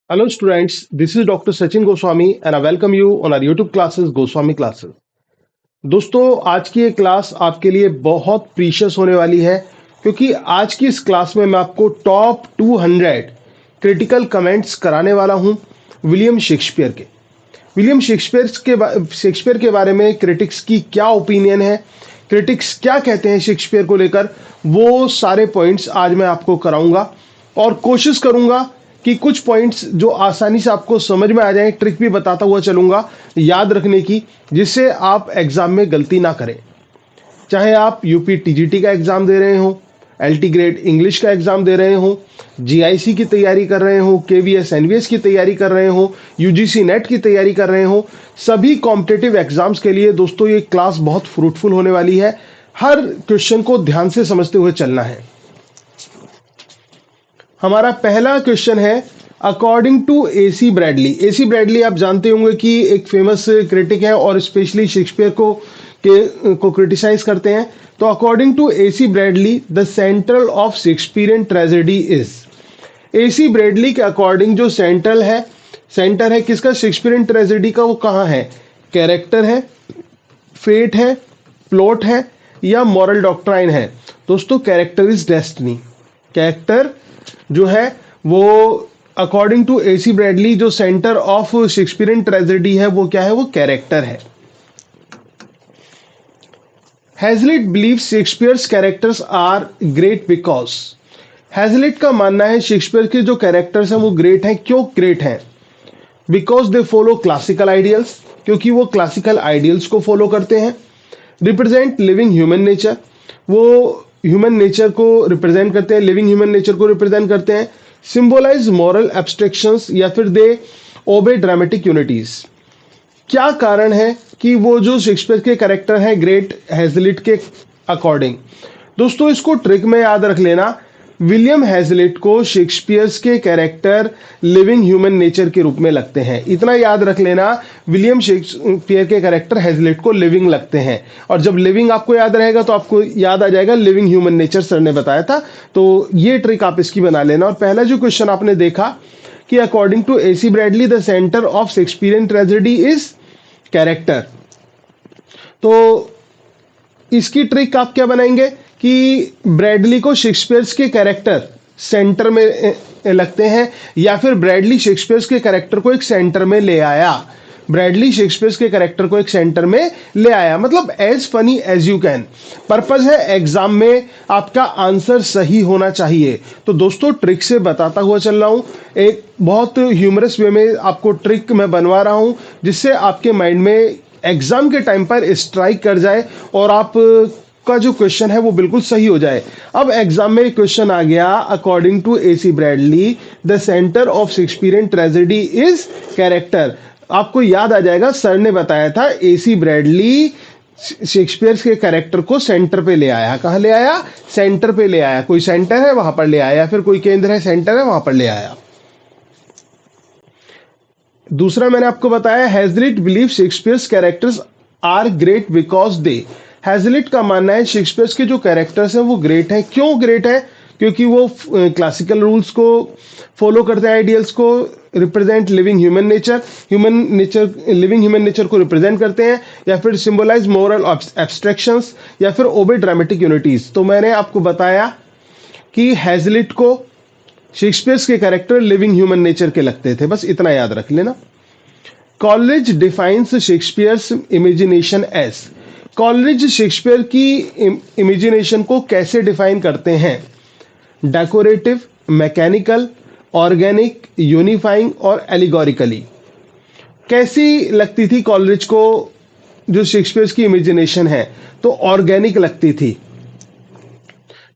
Hello students, this is Dr. Sachin Goswami and I welcome you on our YouTube classes Goswami Classes। दोस्तों आज की ये class आपके लिए बहुत प्रीशियस होने वाली है क्योंकि आज की इस क्लास में मैं आपको टॉप 200 क्रिटिकल कमेंट्स कराने वाला हूं विलियम शेक्सपियर के। विलियम शेक्सपियर के बारे में क्रिटिक्स की क्या ओपिनियन है, क्रिटिक्स क्या कहते हैं शेक्सपियर को लेकर, वो सारे पॉइंट्स आज मैं आपको कराऊंगा और कोशिश करूंगा कि कुछ पॉइंट्स जो आसानी से आपको समझ में आ जाए, ट्रिक भी बताता हुआ चलूंगा याद रखने की, जिससे आप एग्जाम में गलती ना करें। चाहे आप यूपी टीजीटी का एग्जाम दे रहे हो, एलटी ग्रेड इंग्लिश का एग्जाम दे रहे हो, जीआईसी की तैयारी कर रहे हो, केवीएस एनवीएस की तैयारी कर रहे हो, यूजीसी नेट की तैयारी कर रहे हो, सभी कॉम्पिटिटिव एग्जाम्स के लिए दोस्तों ये क्लास बहुत फ्रूटफुल होने वाली है। हर क्वेश्चन को ध्यान से समझते हुए चलना है। हमारा पहला क्वेश्चन है, according to AC Bradley. AC Bradley आप जानते होंगे कि एक फेमस क्रिटिक है और स्पेशली शेक्सपियर को क्रिटिसाइज करते हैं। तो according to AC Bradley the central of Shakespearean tragedy is. AC Bradley के अकॉर्डिंग जो सेंटर है किसका, शेक्सपियरियन ट्रेजेडी का, वो कहाँ है? कैरेक्टर है, फेट है, प्लॉट है या मॉरल डॉक्ट्राइन है? दोस्तों कैरेक्टर इज डेस्टिनी। कैरेक्टर जो है वो अकॉर्डिंग टू एसी ब्रैडली जो सेंटर ऑफ शेक्सपियरियन ट्रेजेडी है वो क्या है? वो कैरेक्टर है। Hazlitt believe Shakespeare's characters are great because. Hazlitt का मानना है शेक्सपियर के जो कैरेक्टर्स हैं वो ग्रेट हैं। क्यों ग्रेट हैं? Because they follow classical ideals, क्योंकि वो क्लासिकल आइडियल्स को फॉलो करते हैं। रिप्रेजेंट लिविंग ह्यूमन नेचर, वो ह्यूमन नेचर को रिप्रेजेंट करते हैं, लिविंग ह्यूमन नेचर को रिप्रेजेंट करते हैं। सिंबलाइज मॉरल एब्स्ट्रैक्शंस या फिर दे ओबे ड्रामेटिक यूनिटीज। क्या कारण है कि वो जो शेक्सपियर के कैरेक्टर हैं ग्रेट हैजलिट के अकॉर्डिंग? दोस्तों इसको ट्रिक में याद रख लेना, विलियम हैजलिट को शेक्सपियर्स के कैरेक्टर लिविंग ह्यूमन नेचर के रूप में लगते हैं। इतना याद रख लेना, विलियम शेक्सपियर के कैरेक्टर हैजलिट को लिविंग लगते हैं। और जब लिविंग आपको याद रहेगा तो आपको याद आ जाएगा लिविंग ह्यूमन नेचर सर ने बताया था। तो ये ट्रिक आप इसकी बना लेना। और पहला जो क्वेश्चन आपने देखा कि according to AC Bradley the centre of Shakespearean tragedy is character, तो इसकी ट्रिक आप क्या बनाएंगे कि ब्रैडली को शेक्सपियर्स के कैरेक्टर सेंटर में लगते हैं या फिर ब्रैडली शेक्सपियर्स के कैरेक्टर को एक सेंटर में ले आया। ब्रैडली शेक्सपियर्स के कैरेक्टर को एक सेंटर में ले आया, मतलब as funny as you can. Purpose है एग्जाम में आपका आंसर सही होना चाहिए। तो दोस्तों ट्रिक से बताता हुआ चल रहा हूं, एक बहुत ह्यूमरस वे में आपको ट्रिक मैं बनवा रहा हूं जिससे आपके माइंड में एग्जाम के टाइम पर स्ट्राइक कर जाए और आप का जो क्वेश्चन है वो बिल्कुल सही हो जाए। अब एग्जाम में क्वेश्चन आ गया, according to AC Bradley the centre of Shakespearean tragedy is character. आपको याद आ जाएगा सर ने बताया था एसी ब्रैडली शेक्सपियर के कैरेक्टर को सेंटर पे ले आया। कहां ले आया? सेंटर पे ले आया। कोई सेंटर है वहां पर ले आया, फिर कोई केंद्र है सेंटर है वहां पर ले आया। दूसरा मैंने आपको बताया, Hazlitt believe Shakespeare's characters are great because they. Hazlitt का मानना है शेक्सपियर्स के जो कैरेक्टर्स हैं वो ग्रेट हैं। क्यों ग्रेट है? क्योंकि वो क्लासिकल रूल्स को फॉलो करते हैं, आइडियल्स को represent living human nature, living human nature को रिप्रेजेंट करते हैं, या फिर सिंबलाइज मॉरल एब्स्ट्रैक्शंस या फिर ओबे ड्रामेटिक यूनिटीज। तो मैंने आपको बताया कि हैजलिट को शेक्सपियर्स के कैरेक्टर लिविंग ह्यूमन नेचर के लगते थे, बस इतना याद रख लेना। Coleridge defines Shakespeare's imagination as. Coleridge Shakespeare की इमेजिनेशन को कैसे डिफाइन करते हैं? डेकोरेटिव, मैकेनिकल, ऑर्गेनिक, यूनिफाइंग और एलिगोरिकली। कैसी लगती थी कॉलेज को जो शेक्सपियर की इमेजिनेशन है? तो ऑर्गेनिक लगती थी,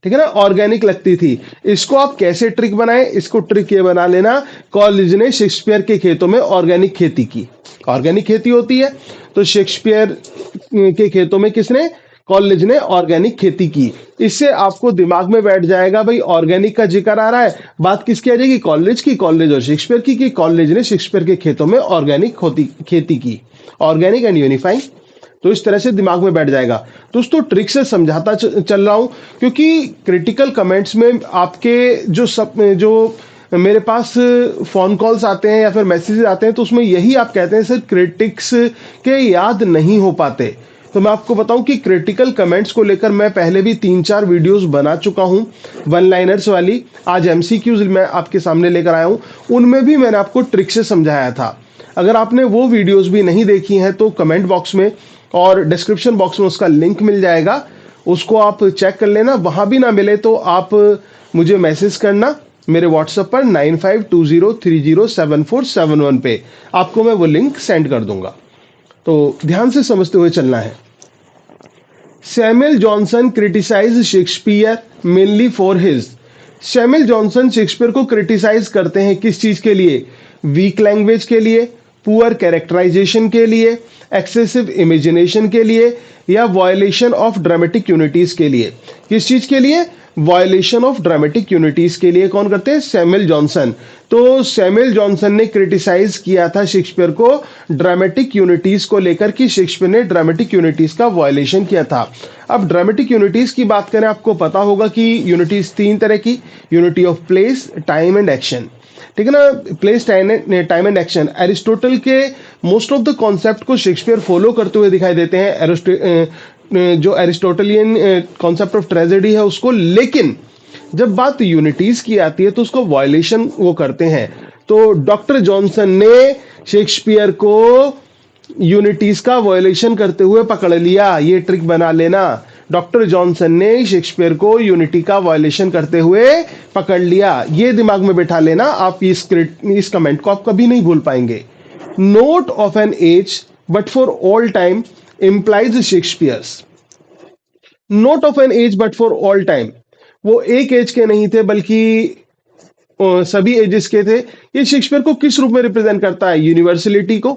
ठीक है ना, ऑर्गेनिक लगती थी। इसको आप कैसे ट्रिक बनाए? इसको ट्रिक ये बना लेना, कॉलेज ने शेक्सपियर के खेतों में ऑर्गेनिक खेती की। ऑर्गेनिक खेती होती है तो शेक्सपियर के खेतों में किसने? कॉलेज ने ऑर्गेनिक खेती की। इससे आपको दिमाग में बैठ जाएगा भाई ऑर्गेनिक का जिक्र आ रहा है, बात किसकी आ जाएगी? कॉलेज की। कॉलेज और शेक्सपियर की कि कॉलेज ने शेक्सपियर के खेतों में ऑर्गेनिक खेती की, ऑर्गेनिक एंड यूनिफाइंग। तो इस तरह से दिमाग में बैठ जाएगा। दोस्तों ट्रिक से समझाता चल रहा हूं क्योंकि क्रिटिकल कमेंट्स में आपके जो मेरे पास फोन कॉल्स आते हैं या फिर मैसेजेस आते हैं तो उसमें यही आप कहते हैं सर क्रिटिक्स के याद नहीं हो पाते। तो मैं आपको बताऊं कि क्रिटिकल कमेंट्स को लेकर मैं पहले भी 3-4 वीडियोस बना चुका हूं, वन लाइनर्स वाली। आज एमसीक्यूज मैं आपके सामने लेकर आया हूं, उनमें भी मैंने आपको ट्रिक से समझाया था। अगर आपने वो वीडियोस भी नहीं देखी हैं तो कमेंट बॉक्स में और डिस्क्रिप्शन बॉक्स में उसका लिंक मिल जाएगा, उसको आप चेक कर लेना। वहां भी ना मिले तो आप मुझे मैसेज करना मेरे व्हाट्सएप पर 9520307471 पे, आपको मैं वो लिंक सेंड कर दूंगा। तो ध्यान से समझते हुए चलना है। Samuel Johnson criticise Shakespeare mainly for his. Samuel Johnson Shakespeare को क्रिटिसाइज करते हैं किस चीज के लिए? वीक लैंग्वेज के लिए, पुअर कैरेक्टराइजेशन के लिए, एक्सेसिव इमेजिनेशन के लिए, या वायलेशन ऑफ ड्रामेटिक यूनिटीज के लिए। किस चीज के लिए? वायलेशन ऑफ ड्रामेटिक यूनिटीज के लिए। कौन करते हैं? Samuel Johnson. तो सैमुअल जॉनसन ने क्रिटिसाइज किया था शेक्सपियर को ड्रामेटिक यूनिटीज को लेकर कि शेक्सपियर ने ड्रामेटिक यूनिटीज का वायलेशन किया था। अब ड्रामेटिक यूनिटीज की बात करें, आपको पता होगा कि यूनिटीज 3 तरह की, unity of place, time and action. ठीक है ना? Place, time and action. Aristotle के मोस्ट ऑफ द कॉन्सेप्ट को शेक्सपियर फॉलो करते हुए दिखाई देते हैं, जो एरिस्टोटलियन कॉन्सेप्ट ऑफ ट्रेजेडी है उसको। लेकिन जब बात यूनिटीज की आती है तो उसको वायलेशन वो करते हैं। तो डॉक्टर जॉनसन ने शेक्सपियर को यूनिटीज का वायलेशन करते हुए पकड़ लिया। ये ट्रिक बना लेना, डॉक्टर जॉनसन ने शेक्सपियर को यूनिटी का वायलेशन करते हुए पकड़ लिया। ये दिमाग में बैठा लेना, आप इस कमेंट को आप कभी नहीं भूल पाएंगे। Not of an age but for all time implies Shakespeare's. Not of an age but for all time, वो एक एज के नहीं थे बल्कि सभी एजेस के थे। ये शेक्सपियर को किस रूप में रिप्रेजेंट करता है? यूनिवर्सलिटी को,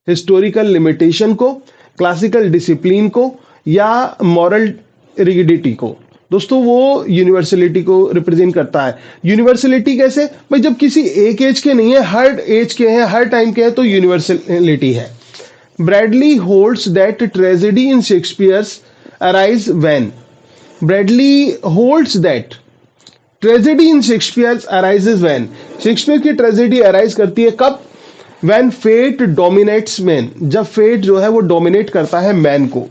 हिस्टोरिकल लिमिटेशन को, क्लासिकल डिसिप्लिन को, या मॉरल रिगिडिटी को। दोस्तों वो यूनिवर्सलिटी को रिप्रेजेंट करता है। यूनिवर्सलिटी कैसे? भाई जब किसी एक एज के नहीं है, हर एज के हैं, हर टाइम के हैं, तो यूनिवर्सलिटी है। Bradley holds that tragedy in Shakespeare's arise when. Bradley holds that tragedy in Shakespeare arises when. Shakespeare की ट्रेजेडी अराइज करती है कब? व्हेन फेट डोमिनेट्स मैन, जब फेट जो है वो डोमिनेट करता है मैन को।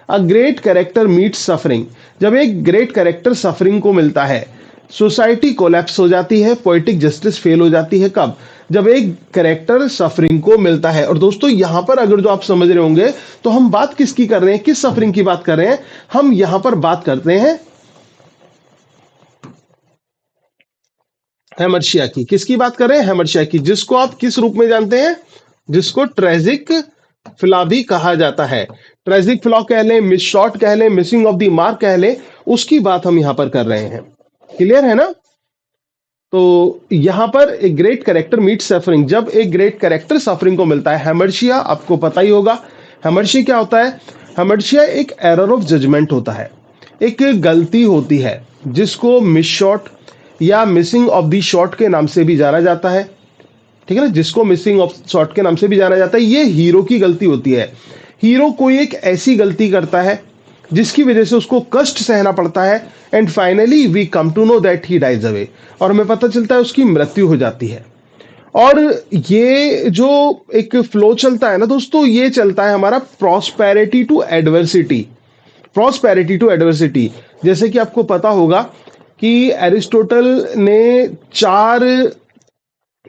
A great character meets suffering, जब एक ग्रेट कैरेक्टर सफरिंग को मिलता है। सोसाइटी कोलैप्स हो जाती है, पोएटिक जस्टिस फेल हो जाती है। कब? जब एक कैरेक्टर सफरिंग को मिलता है। और दोस्तों यहां पर अगर जो आप समझ रहे होंगे तो हम बात किसकी कर रहे हैं, किस सफरिंग की बात कर रहे हैं? हम यहां पर बात करते हैं हेमर्शिया की। किसकी बात कर रहे हैं? हेमर्शिया की, जिसको आप किस रूप में जानते हैं? जिसको ट्रेजिक फ्लॉ भी कहा जाता है। ट्रेजिक फ्लॉ कह लें, मिस शॉट कह लें, मिसिंग ऑफ द मार्क कह लें, उसकी बात हम यहां पर कर रहे हैं। क्लियर है ना? तो यहां पर एक ग्रेट कैरेक्टर मीट सफरिंग, जब एक ग्रेट कैरेक्टर सफरिंग को मिलता है। हेमर्शिया आपको पता ही होगा। हेमर्शिया क्या होता है? हेमर्शिया एक एरर ऑफ जजमेंट होता है, एक गलती होती है जिसको मिस शॉट या मिसिंग ऑफ द शॉट के नाम से भी जाना जाता है। ठीक है ना? जिसको मिसिंग ऑफ शॉट के नाम से भी जाना जाता है। ये हीरो की गलती होती है। हीरो कोई एक ऐसी गलती करता है जिसकी वजह से उसको कष्ट सहना पड़ता है, and finally we come to know that he dies away, और हमें पता चलता है उसकी मृत्यु हो जाती है। और ये जो एक फ्लो चलता है ना दोस्तों, ये चलता है हमारा prosperity to adversity. Prosperity to adversity, जैसे कि आपको पता होगा कि एरिस्टोटल ने 4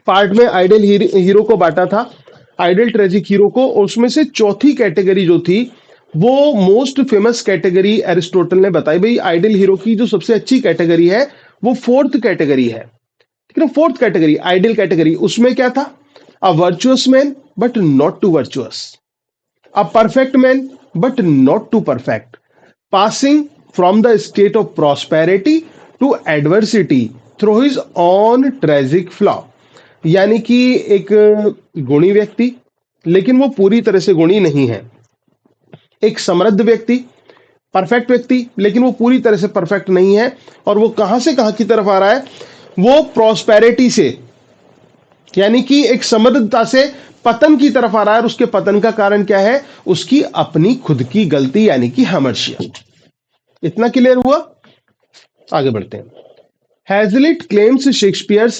पार्ट में आइडियल हीरो को बांटा था, आइडियल ट्रेजिक हीरो को। उसमें से चौथी कैटेगरी जो थी वो मोस्ट फेमस कैटेगरी एरिस्टोटल ने बताई। भाई आइडियल हीरो की जो सबसे अच्छी कैटेगरी है वो 4th कैटेगरी है। ठीक है ना? 4th कैटेगरी आइडियल कैटेगरी, उसमें क्या था? A virtuous man but not too virtuous, a perfect man but not too perfect, passing from the state of prosperity to adversity through his own tragic flaw. यानी कि एक गुणी व्यक्ति, लेकिन वो पूरी तरह से गुणी नहीं है। एक समृद्ध व्यक्ति, परफेक्ट व्यक्ति, लेकिन वो पूरी तरह से परफेक्ट नहीं है। और वो कहां से कहां की तरफ आ रहा है? वो प्रॉस्पेरिटी से, यानी कि एक समृद्धता से पतन की तरफ आ रहा है। और उसके पतन का कारण क्या है? उसकी अपनी खुद की गलती, यानी कि हेमर्शिया। इतना क्लियर हुआ? आगे बढ़ते हैं। Hazlitt claims Shakespeare's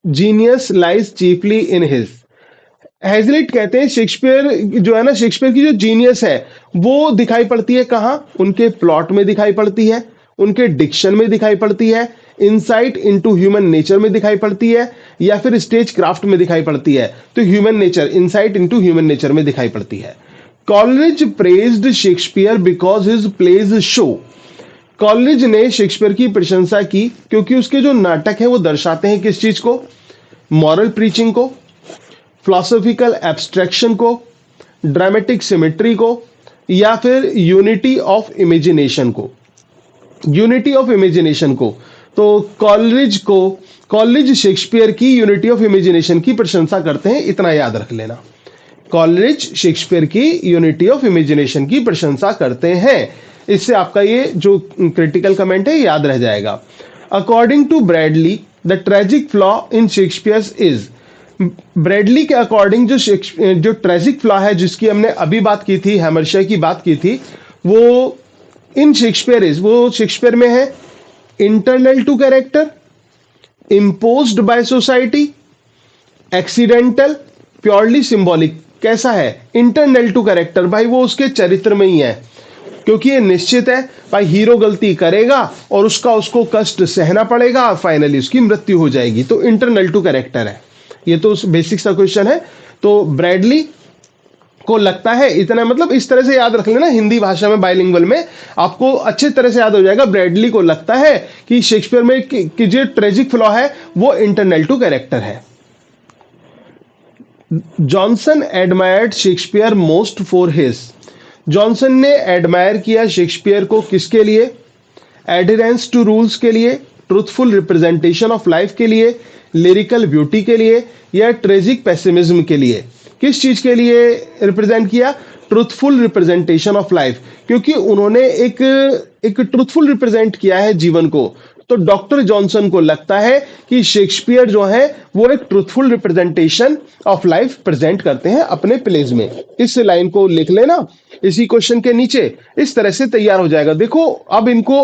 genius lies chiefly in his. Hazlitt कहते हैं शेक्सपियर जो है ना, शेक्सपियर की जो जीनियस है वो दिखाई पड़ती है कहाँ? उनके प्लॉट में दिखाई पड़ती है, उनके डिक्शन में दिखाई पड़ती है, इनसाइट इनटू ह्यूमन नेचर में दिखाई पड़ती है, या फिर स्टेज क्राफ्ट में दिखाई पड़ती है। तो human nature, insight into human nature में दिखाई पड़ती है। Coleridge praised Shakespeare because his plays show. कॉलरिज ने शेक्सपियर की प्रशंसा की क्योंकि उसके जो नाटक हैं वो दर्शाते हैं किस चीज को? मॉरल प्रीचिंग को, फिलोसॉफिकल एब्स्ट्रैक्शन को, ड्रामेटिक सिमेट्री को, या फिर यूनिटी ऑफ इमेजिनेशन को। यूनिटी ऑफ इमेजिनेशन को। तो कॉलरिज शेक्सपियर की यूनिटी ऑफ इमेजिनेशन की प्रशंसा करते हैं, इतना याद रख लेना। कॉलरिज शेक्सपियर की यूनिटी ऑफ इमेजिनेशन की प्रशंसा करते हैं। इससे आपका ये जो क्रिटिकल कमेंट है याद रह जाएगा। According to Bradley the tragic flaw in Shakespeare's is. Bradley के अकॉर्डिंग जो ट्रेजिक फ्लॉ है जिसकी हमने अभी बात की थी, हैमरशे की बात की थी, वो इन शेक्सपियर इज, वो शेक्सपियर में है internal to character, imposed by society, accidental, purely symbolic. कैसा है? इंटरनल टू कैरेक्टर, भाई वो उसके चरित्र में ही है, क्योंकि ये निश्चित है भाई हीरो गलती करेगा और उसको कष्ट सहना पड़ेगा और फाइनली उसकी मृत्यु हो जाएगी। तो इंटरनल टू कैरेक्टर है, ये तो बेसिक सा क्वेश्चन है। तो ब्रैडली को लगता है, इतना मतलब इस तरह से याद रख लेना, हिंदी भाषा में बाइलिंगुअल में आपको अच्छे तरह से याद हो जाएगा। ब्रैडली को लगता है कि शेक्सपियर में कि जो ट्रेजिक फ्लॉ है वो इंटरनल टू कैरेक्टर है। Johnson admired Shakespeare most for his. Johnson ने एडमायर किया शेक्सपियर को किसके लिए? एडहेरेंस टू रूल्स के लिए, ट्रूथफुल रिप्रेजेंटेशन ऑफ लाइफ के लिए, लिरिकल ब्यूटी के लिए, या ट्रेजिक पेसिमिज्म के लिए। किस चीज के लिए रिप्रेजेंट किया? ट्रूथफुल रिप्रेजेंटेशन ऑफ लाइफ, क्योंकि उन्होंने एक ट्रूथफुल रिप्रेजेंट किया है जीवन को। तो डॉक्टर जॉनसन को लगता है कि शेक्सपियर जो है वो एक truthful representation of life present करते हैं अपने प्लेज में। इस लाइन को लिख लेना इसी क्वेश्चन के नीचे, इस तरह से तैयार हो जाएगा। देखो अब इनको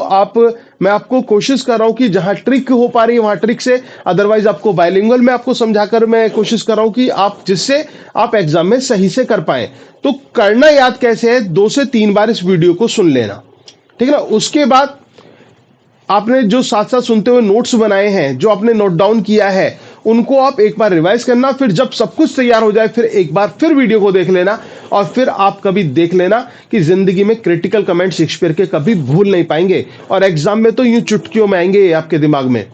मैं आपको कोशिश कर रहा हूं कि जहां ट्रिक हो पा रही है वहां ट्रिक से, अदरवाइज आपको बाइलिंगुअल में आपको समझाकर मैं कोशिश कर रहा हूं कि जिससे आप एग्जाम में सही से कर पाए। तो करना याद कैसे है? 2 से 3 बार इस वीडियो को सुन लेना, ठीक है ना। उसके बाद आपने जो साथ साथ सुनते हुए नोट्स बनाए हैं, जो आपने नोट डाउन किया है, उनको आप एक बार रिवाइज करना। फिर जब सब कुछ तैयार हो जाए फिर एक बार फिर वीडियो को देख लेना, और फिर आप कभी देख लेना कि जिंदगी में क्रिटिकल कमेंट शेक्सपियर के कभी भूल नहीं पाएंगे, और एग्जाम में तो यूं चुटकियों में आएंगे आपके दिमाग में,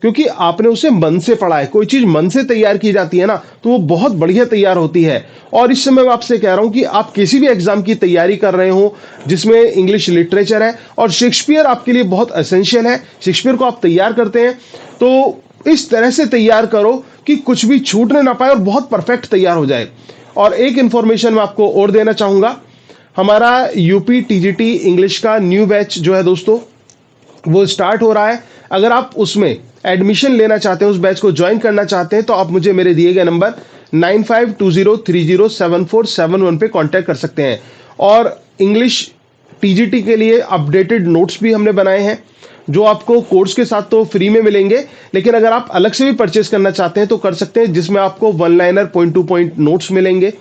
क्योंकि आपने उसे मन से पढ़ा है। कोई चीज मन से तैयार की जाती है ना तो वो बहुत बढ़िया तैयार होती है। और इस समय मैं आपसे कह रहा हूं कि आप किसी भी एग्जाम की तैयारी कर रहे हो जिसमें इंग्लिश लिटरेचर है और शेक्सपियर आपके लिए बहुत एसेंशियल है, शेक्सपियर को आप तैयार करते हैं, तो इस तरह से तैयार करो कि कुछ भी छूटने ना पाए और बहुत परफेक्ट तैयार हो जाए। और एक इंफॉर्मेशन मैं आपको और देना चाहूंगा, हमारा यूपी टीजीटी इंग्लिश का न्यू बैच जो है दोस्तों वो स्टार्ट हो रहा है। अगर आप उसमें एडमिशन लेना चाहते हैं, उस बैच को ज्वाइन करना चाहते हैं, तो आप मुझे मेरे दिए गए नंबर 9520307471 पे कांटेक्ट कर सकते हैं। और इंग्लिश टीजीटी के लिए अपडेटेड नोट्स भी हमने बनाए हैं, जो आपको कोर्स के साथ तो फ्री में मिलेंगे, लेकिन अगर आप अलग से भी परचेस करना चाहते हैं तो कर सकते हैं, जिसमें आपको one liner point two point notes मिलेंगे,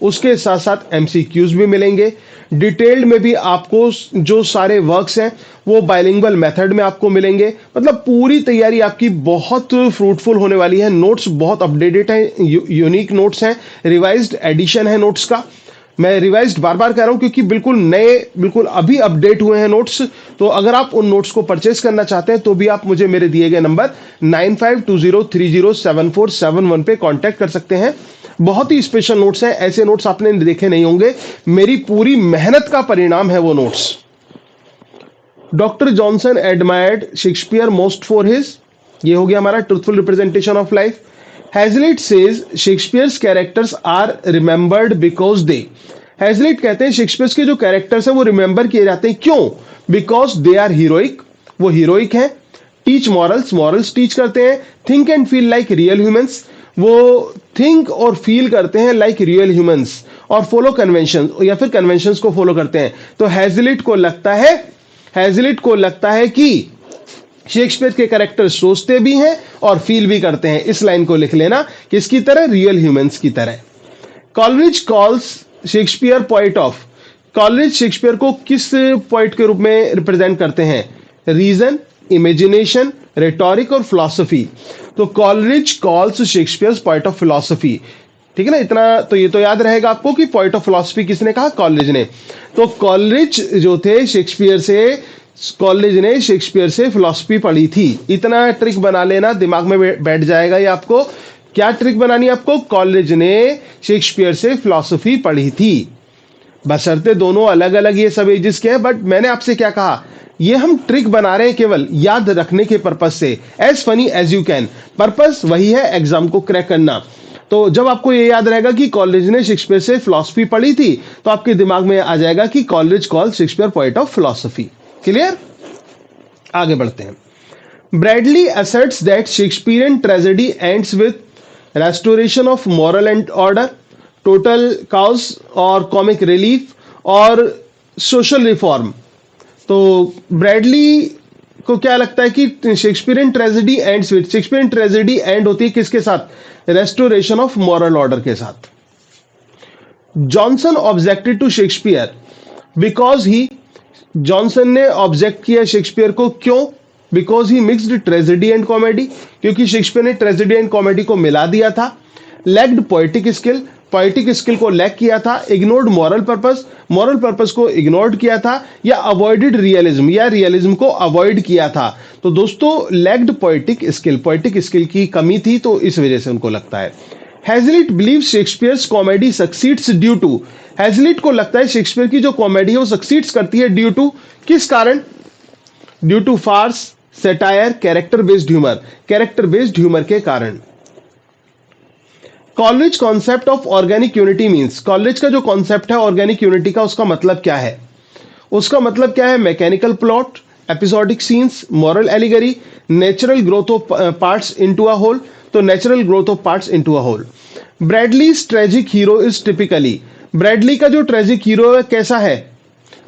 उसके साथ साथ एमसीक्यूज भी मिलेंगे। डिटेल्ड में भी आपको जो सारे वर्क्स हैं वो बाइलिंगुअल मेथड में आपको मिलेंगे। मतलब पूरी तैयारी आपकी बहुत फ्रूटफुल होने वाली है। नोट्स बहुत अपडेटेड हैं, यूनिक नोट्स हैं, रिवाइज्ड एडिशन है नोट्स का। मैं रिवाइज्ड बार बार कह रहा हूं क्योंकि बिल्कुल नए, बिल्कुल अभी अपडेट हुए हैं नोट्स। तो अगर आप उन नोट्स को परचेस करना चाहते हैं तो भी आप मुझे मेरे दिए गए नंबर 9520307471 पे कांटेक्ट कर सकते हैं। बहुत ही स्पेशल नोट्स हैं, ऐसे नोट्स आपने देखे नहीं होंगे, मेरी पूरी मेहनत का परिणाम है वो notes. Doctor Johnson admired Shakespeare most for his, ये हो गया हमारा truthful representation of life. Hazlitt says Shakespeare's characters are remembered because they. Hazlitt कहते हैं शेक्सपियर्स के जो कैरेक्टर्स हैं वो रिमेंबर किए जाते हैं, क्यों? बिकॉज दे आर हीरोइक, वो हीरोइक हैं। टीच मॉरल्स, मॉरल्स टीच करते हैं। Think and feel like real humans, वो थिंक और फील करते हैं लाइक रियल ह्यूमंस। और फॉलो कन्वेंशन, या फिर कन्वेंशंस को फॉलो करते हैं। तो हैजलिट को लगता है कि शेक्सपियर के कैरेक्टर सोचते भी हैं और फील भी करते हैं। इस लाइन को लिख लेना, किसकी तरह? रियल ह्यूमंस की तरह। Coleridge calls Shakespeare poet of. Coleridge Shakespeare को किस पोएट के रूप में रिप्रेजेंट करते हैं? रीजन, इमेजिनेशन, रेटोरिक और फिलॉसफी। तो Coleridge calls Shakespeare poet of philosophy. ठीक है ना, इतना तो ये तो याद रहेगा आपको कि पोएट ऑफ फिलॉसफी किसने कहा? कॉलरिज ने। तो कॉलरिज जो थे शेक्सपियर से, कॉलेज ने शेक्सपियर से फिलॉसफी पढ़ी थी। इतना ट्रिक बना लेना, दिमाग में बैठ जाएगा ये आपको। क्या ट्रिक बनानी है आपको? कॉलेज ने शेक्सपियर से फिलॉसफी पढ़ी थी। बशर्ते दोनों अलग अलग ये सब एजेस के हैं, बट मैंने आपसे क्या कहा, ये हम ट्रिक बना रहे हैं केवल याद रखने के पर्पस से। As funny as you can, purpose वही है एग्जाम को क्रैक करना। तो जब आपको ये याद रहेगा कि कॉलेज ने शेक्सपियर से फिलॉसफी पढ़ी थी, तो आपके दिमाग में आ जाएगा कि college call Shakespeare poet of philosophy. Clear? आगे बढ़ते हैं। Bradley asserts that Shakespearean tragedy ends with restoration of moral and order, total chaos और comic relief और social reform। तो ब्रैडली को क्या लगता है कि Shakespearean tragedy ends with, Shakespearean tragedy and होती है किसके साथ? रेस्टोरेशन ऑफ मॉरल ऑर्डर के साथ। Johnson objected to Shakespeare because he, Johnson ने ऑब्जेक्ट किया शेक्सपियर को, क्यों? Because he mixed tragedy and comedy, क्योंकि शेक्सपियर ने ट्रेजेडी एंड कॉमेडी को मिला दिया था। Lacked poetic skill, poetic skill को लैक किया था। Ignored moral purpose, moral purpose को इग्नोर्ड किया था। या अवॉइडेड रियलिज्म, या रियलिज्म को अवॉइड किया था। तो दोस्तों lacked poetic skill, poetic skill की कमी थी, तो इस वजह से उनको लगता है। Hazlitt believe Shakespeare's comedy succeeds due to, Hazlitt को लगता है शेक्सपियर की जो कॉमेडी है वो सक्सीड्स करती है ड्यू टू, किस कारण? Due to farce, satire, character based humour, character based humour के कारण। Coleridge concept of organic unity means, Coleridge का जो कॉन्सेप्ट है ऑर्गेनिक यूनिटी का, उसका मतलब क्या है? उसका मतलब क्या है? Mechanical plot, episodic scenes, moral allegory, natural growth of parts into a whole. तो natural growth of parts into a whole. Bradley's tragic hero is typically, Bradley का जो ट्रेजिक हीरो है कैसा है?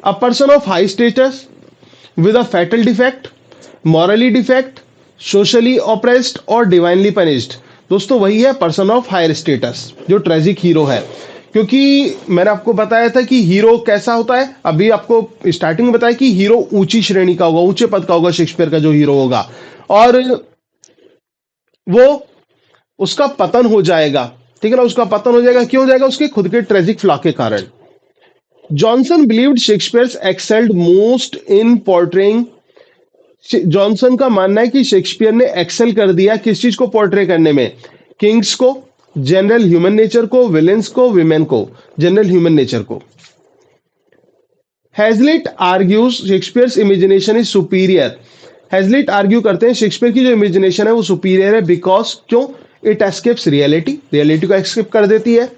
A person of high status with a fatal defect, morally defect, socially oppressed और divinely punished. दोस्तों वही है पर्सन ऑफ हायर स्टेटस जो ट्रेजिक हीरो है। क्योंकि मैंने आपको बताया था कि हीरो कैसा होता है, अभी आपको स्टार्टिंग में बताया कि हीरो ऊंची श्रेणी का होगा, ऊंचे पद का होगा शेक्सपियर का जो हीरो होगा, और वो उसका पतन हो जाएगा। ठीक है ना, उसका पतन हो जाएगा। क्यों हो जाएगा? उसके खुद के ट्रेजिक फ्लॉ के कारण। Johnson believed Shakespeare excelled most in portraying, Johnson का मानना है कि शेक्सपियर ने एक्सेल कर दिया किस चीज को पोर्ट्रे करने में? किंग्स को, जनरल ह्यूमन नेचर को, विलेंस को, विमेन को, जनरल ह्यूमन नेचर को। Hazlitt argues Shakespeare's imagination is superior, Hazlitt argue करते हैं शेक्सपियर की जो इमेजिनेशन है वो सुपीरियर है बिकॉज, क्यों? इट एस्केप्स रियलिटी, रियलिटी को एस्केप कर देती है।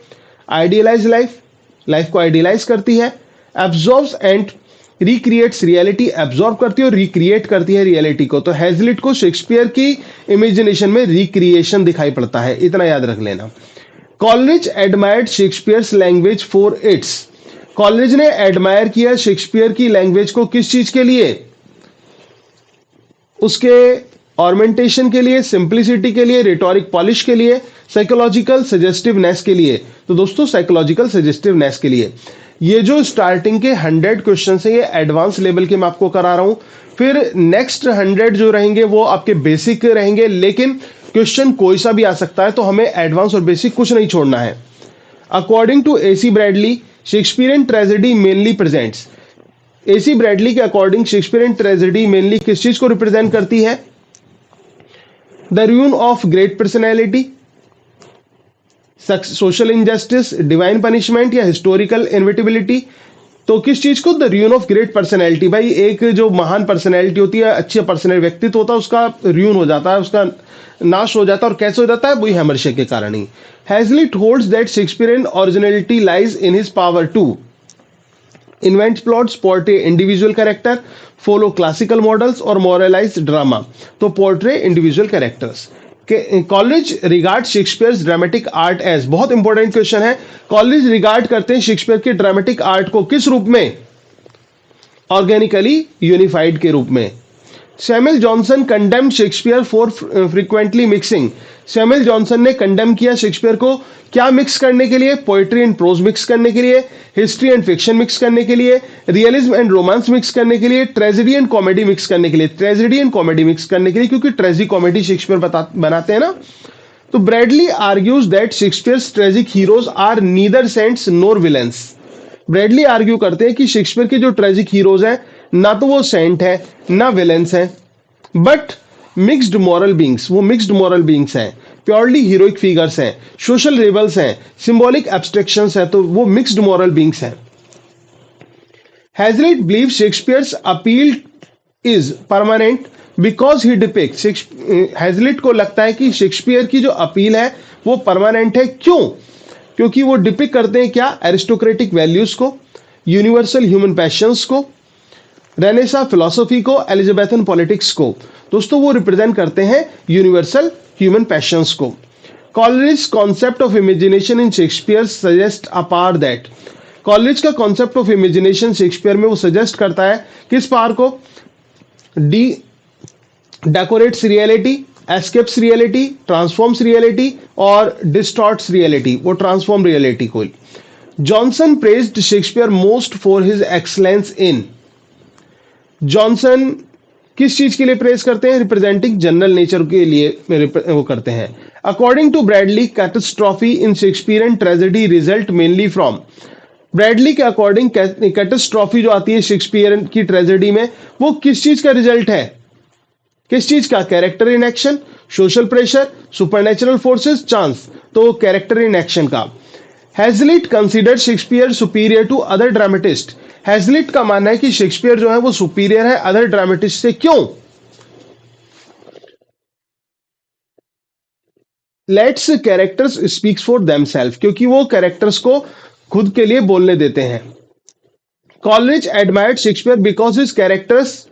आइडियलाइज लाइफ, लाइफ को आइडियलाइज करती है। Absorbs and recreates reality, absorb करती है और रिक्रिएट करती है रियलिटी को। तो हैजलिट को शेक्सपियर की इमेजिनेशन में रिक्रिएशन दिखाई पड़ता है, इतना याद रख लेना। Coleridge admired Shakespeare's language for its, Coleridge ने एडमायर किया शेक्सपियर की लैंग्वेज को किस चीज के लिए? उसके ऑर्मेंटेशन के लिए, सिंप्लिसिटी के लिए, रिटोरिक पॉलिश के लिए, साइकोलॉजिकल सजेस्टिवनेस के लिए। तो दोस्तों साइकोलॉजिकल सजेस्टिवनेस के लिए। ये जो स्टार्टिंग के 100 क्वेश्चन है ये एडवांस लेवल के मैं आपको करा रहा हूं, फिर नेक्स्ट 100 जो रहेंगे वो आपके बेसिक रहेंगे, लेकिन क्वेश्चन कोई सा भी आ सकता है, तो हमें एडवांस और बेसिक कुछ नहीं छोड़ना है। According to AC Bradley Shakespearean tragedy mainly presents, AC Bradley के अकॉर्डिंग शेक्सपियरियन ट्रेजेडी मेनली किस चीज को रिप्रेजेंट करती है? The ruin of great personality, social injustice, divine punishment या हिस्टोरिकल इनविटेबिलिटी। तो किस चीज को? The ruin of great personality. भाई एक जो महान पर्सनैलिटी होती है, अच्छी पर्सनल व्यक्तित्व होता है, उसका रूइन हो जाता है, उसका नाश हो जाता है। और कैसे हो जाता है? वही हैमरशे के कारण ही। Hazlitt holds that Shakespearean originality lies in his power to invent plots, portray individual character, follow classical models और मॉरलाइज ड्रामा। तो portray individual characters. Coleridge regard Shakespeare's dramatic art as, बहुत इंपॉर्टेंट क्वेश्चन है। Coleridge regard करते हैं Shakespeare के dramatic art को किस रूप में? ऑर्गेनिकली यूनिफाइड के रूप में। Samuel Johnson condemned Shakespeare for frequently mixing. Samuel Johnson ने कंडेम किया शेक्सपियर को क्या मिक्स करने के लिए? पोएट्री एंड प्रोज मिक्स करने के लिए, हिस्ट्री एंड फिक्शन मिक्स करने के लिए, रियलिज्म एंड रोमांस मिक्स करने के लिए, ट्रेजेडी एंड कॉमेडी मिक्स करने के लिए। ट्रेजेडी एंड कॉमेडी मिक्स करने के लिए क्योंकि ट्रेजिडी कॉमेडी शेक्सपियर बनाते हैं ना। तो Bradley argues that Shakespeare's tragic heroes are neither saints nor villains. Bradley argue करते हैं कि शेक्सपियर के जो ट्रेजिक हीरोज हैं ना तो वो सेंट है ना विलेंस है, बट मिक्स्ड मॉरल बींग्स, वो मिक्स्ड मॉरल बींग्स हैं, प्योरली हीरोइक फिगर्स हैं, सोशल रेबल्स हैं, सिंबॉलिक एब्स्ट्रैक्शंस हैं, तो वो मिक्स्ड मॉरल बींग्स हैं। Hazlitt believe Shakespeare's appeal is permanent because he depict. Hazlitt को लगता है कि शेक्सपियर की जो अपील है वो परमानेंट है। क्यों? क्योंकि वो डिपिक्ट करते हैं क्या? एरिस्टोक्रेटिक वैल्यूज को, यूनिवर्सल ह्यूमन पैशंस को, रेनेसा फिलोसॉफी को, एलिजाबेथन पॉलिटिक्स को। दोस्तों वो रिप्रेजेंट करते हैं यूनिवर्सल ह्यूमन पैशंस को। Coleridge concept of imagination in Shakespeare suggest a power that. Coleridge का कॉन्सेप्ट ऑफ इमेजिनेशन शेक्सपियर में वो सजेस्ट करता है किस पावर को? D decorates reality, escapes reality, transforms reality और डिस्टॉर्ट्स रियलिटी, वो ट्रांसफॉर्म रियलिटी को। Johnson praised Shakespeare most for his excellence in. Johnson किस चीज के लिए प्रेज करते हैं? रिप्रेजेंटिंग जनरल नेचर के लिए वो करते हैं। According to Bradley, catastrophe in Shakespearean tragedy result mainly from. Bradley के अकॉर्डिंग कैटास्ट्रॉफी जो आती है शेक्सपियरियन की ट्रेजेडी में, वो किस चीज का रिजल्ट है? किस चीज का? Character in action, social pressure, supernatural forces, chance. तो कैरेक्टर इन एक्शन का। Hazlitt considered Shakespeare superior to other dramatist. Hazlitt का मानना है कि शेक्सपियर जो है वो सुपीरियर है अदर ड्रामेटिस्ट से। क्यों? Let's characters speaks for themselves, क्योंकि वो कैरेक्टर्स को खुद के लिए बोलने देते हैं। Coleridge admired Shakespeare because his characters.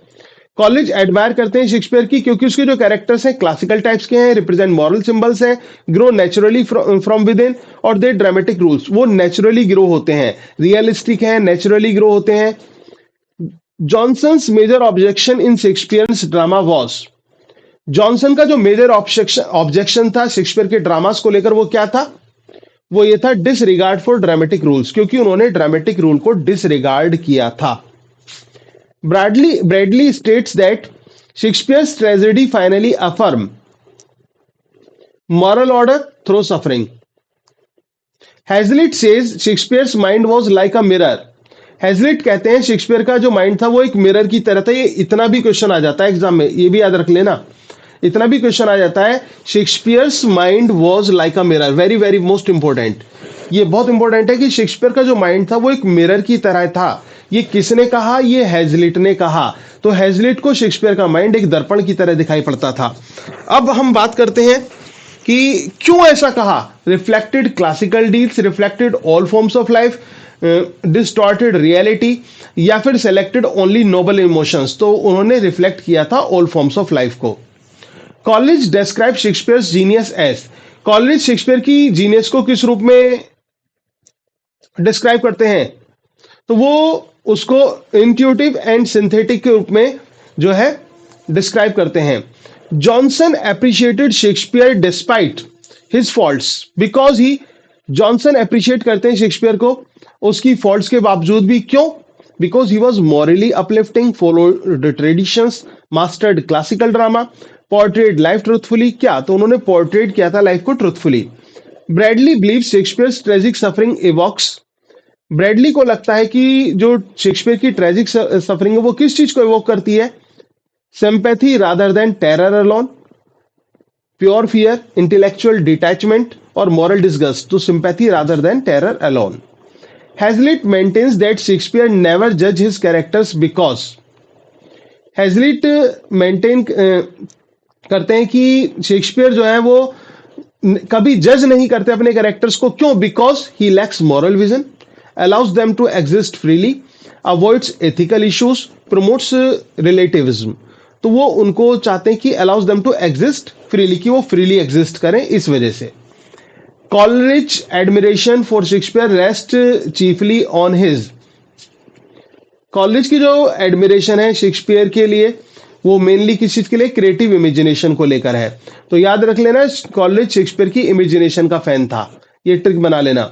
College admire करते हैं शेक्सपियर की क्योंकि उसके जो कैरेक्टर्स हैं क्लासिकल टाइप्स के हैं, रिप्रेजेंट मॉरल सिंबल्स हैं, grow naturally from within, और दे ड्रामेटिक रूल्स, वो नेचुरली ग्रो होते हैं, रियलिस्टिक हैं, नेचुरली ग्रो होते हैं। Johnson's major objection in Shakespeare's drama was. Johnson का जो मेजर ऑब्जेक्शन था शेक्सपियर के ड्रामास को लेकर वो क्या था? वो ये था डिसरिगार्ड फॉर ड्रामेटिक रूल्स, क्योंकि उन्होंने ड्रामेटिक रूल को डिसरिगार्ड किया था। Bradley states that Shakespeare's tragedy finally affirm moral order through suffering. Hazlitt says Shakespeare's mind was like a mirror. Hazlitt कहते हैं शेक्सपियर का जो माइंड था वो एक मिरर की तरह था। ये इतना भी क्वेश्चन आ जाता है एग्जाम में, ये भी याद रख लेना, इतना भी क्वेश्चन आ जाता है। Shakespeare's mind was like a mirror, very very most important. ये बहुत इंपॉर्टेंट है कि शेक्सपियर का जो माइंड था वो एक मिरर की तरह था। ये किसने कहा? ये हैजलिट ने कहा। तो हैजलिट को शेक्सपियर का माइंड एक दर्पण की तरह दिखाई पड़ता था। अब हम बात करते हैं कि क्यों ऐसा कहा। Reflected classical deals, reflected all forms of life, distorted reality, या फिर सेलेक्टेड ओनली नोबल इमोशंस। तो उन्होंने रिफ्लेक्ट किया था ऑल फॉर्म्स ऑफ लाइफ को। Coleridge describe Shakespeare's genius as. Coleridge Shakespeare की जीनियस को किस रूप में डिस्क्राइब करते हैं? तो वो उसको इंट्यूटिव एंड सिंथेटिक के रूप में जो है डिस्क्राइब करते हैं। Johnson appreciated Shakespeare despite his faults because he. Johnson appreciate करते हैं शेक्सपियर को उसकी फॉल्ट्स के बावजूद भी। क्यों? Because he was morally uplifting, followed traditions, mastered classical drama, portrait life truthfully. क्या? तो उन्होंने पोर्ट्रेट किया था लाइफ को truthfully. Bradley believe Shakespeare's tragic suffering evokes. Bradley को लगता है कि जो शेक्सपियर की ट्रेजिक सफरिंग है वो किस चीज को इवोक करती है? Sympathy rather than terror alone, pure fear, intellectual detachment और मॉरल डिस्गस्ट। तो sympathy rather than terror alone. Hazlitt maintains that Shakespeare never जज his characters because. Hazlitt maintain करते हैं कि शेक्सपियर जो है वो कभी जज नहीं करते अपने कैरेक्टर्स को। क्यों? Because he lakhs moral vision, allows them to exist freely, avoids ethical issues, promotes relativism। तो वो उनको चाहते हैं कि allows them to exist freely, कि वो freely exist करें। इस वजह से Coleridge admiration for Shakespeare rests chiefly on his। College की जो एडमिरेशन है शेक्सपियर के लिए वो मेनली किस चीज के लिए, क्रिएटिव इमेजिनेशन को लेकर है। तो याद रख लेना, कॉलेज शेक्सपियर की इमेजिनेशन का फैन था, ये ट्रिक बना लेना।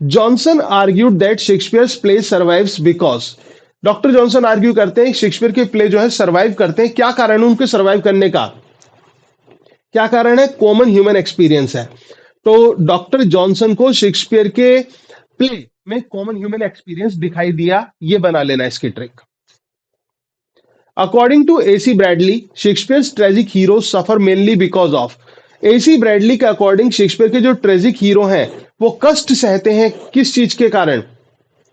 Johnson argued that Shakespeare's play survives because, doctor Johnson argue करते हैं शेक्सपियर के प्ले जो है सर्वाइव करते हैं, क्या कारण है उनके सर्वाइव करने का, क्या कारण है, कॉमन ह्यूमन एक्सपीरियंस है। तो डॉक्टर जॉनसन को शेक्सपियर के प्ले में कॉमन ह्यूमन एक्सपीरियंस दिखाई दिया, ये बना लेना इसकी trick. According to AC Bradley, Shakespeare's tragic hero suffer mainly because of, AC Bradley के अकॉर्डिंग शेक्सपियर के जो ट्रेजिक हीरो हैं वो कष्ट सहते हैं किस चीज के कारण,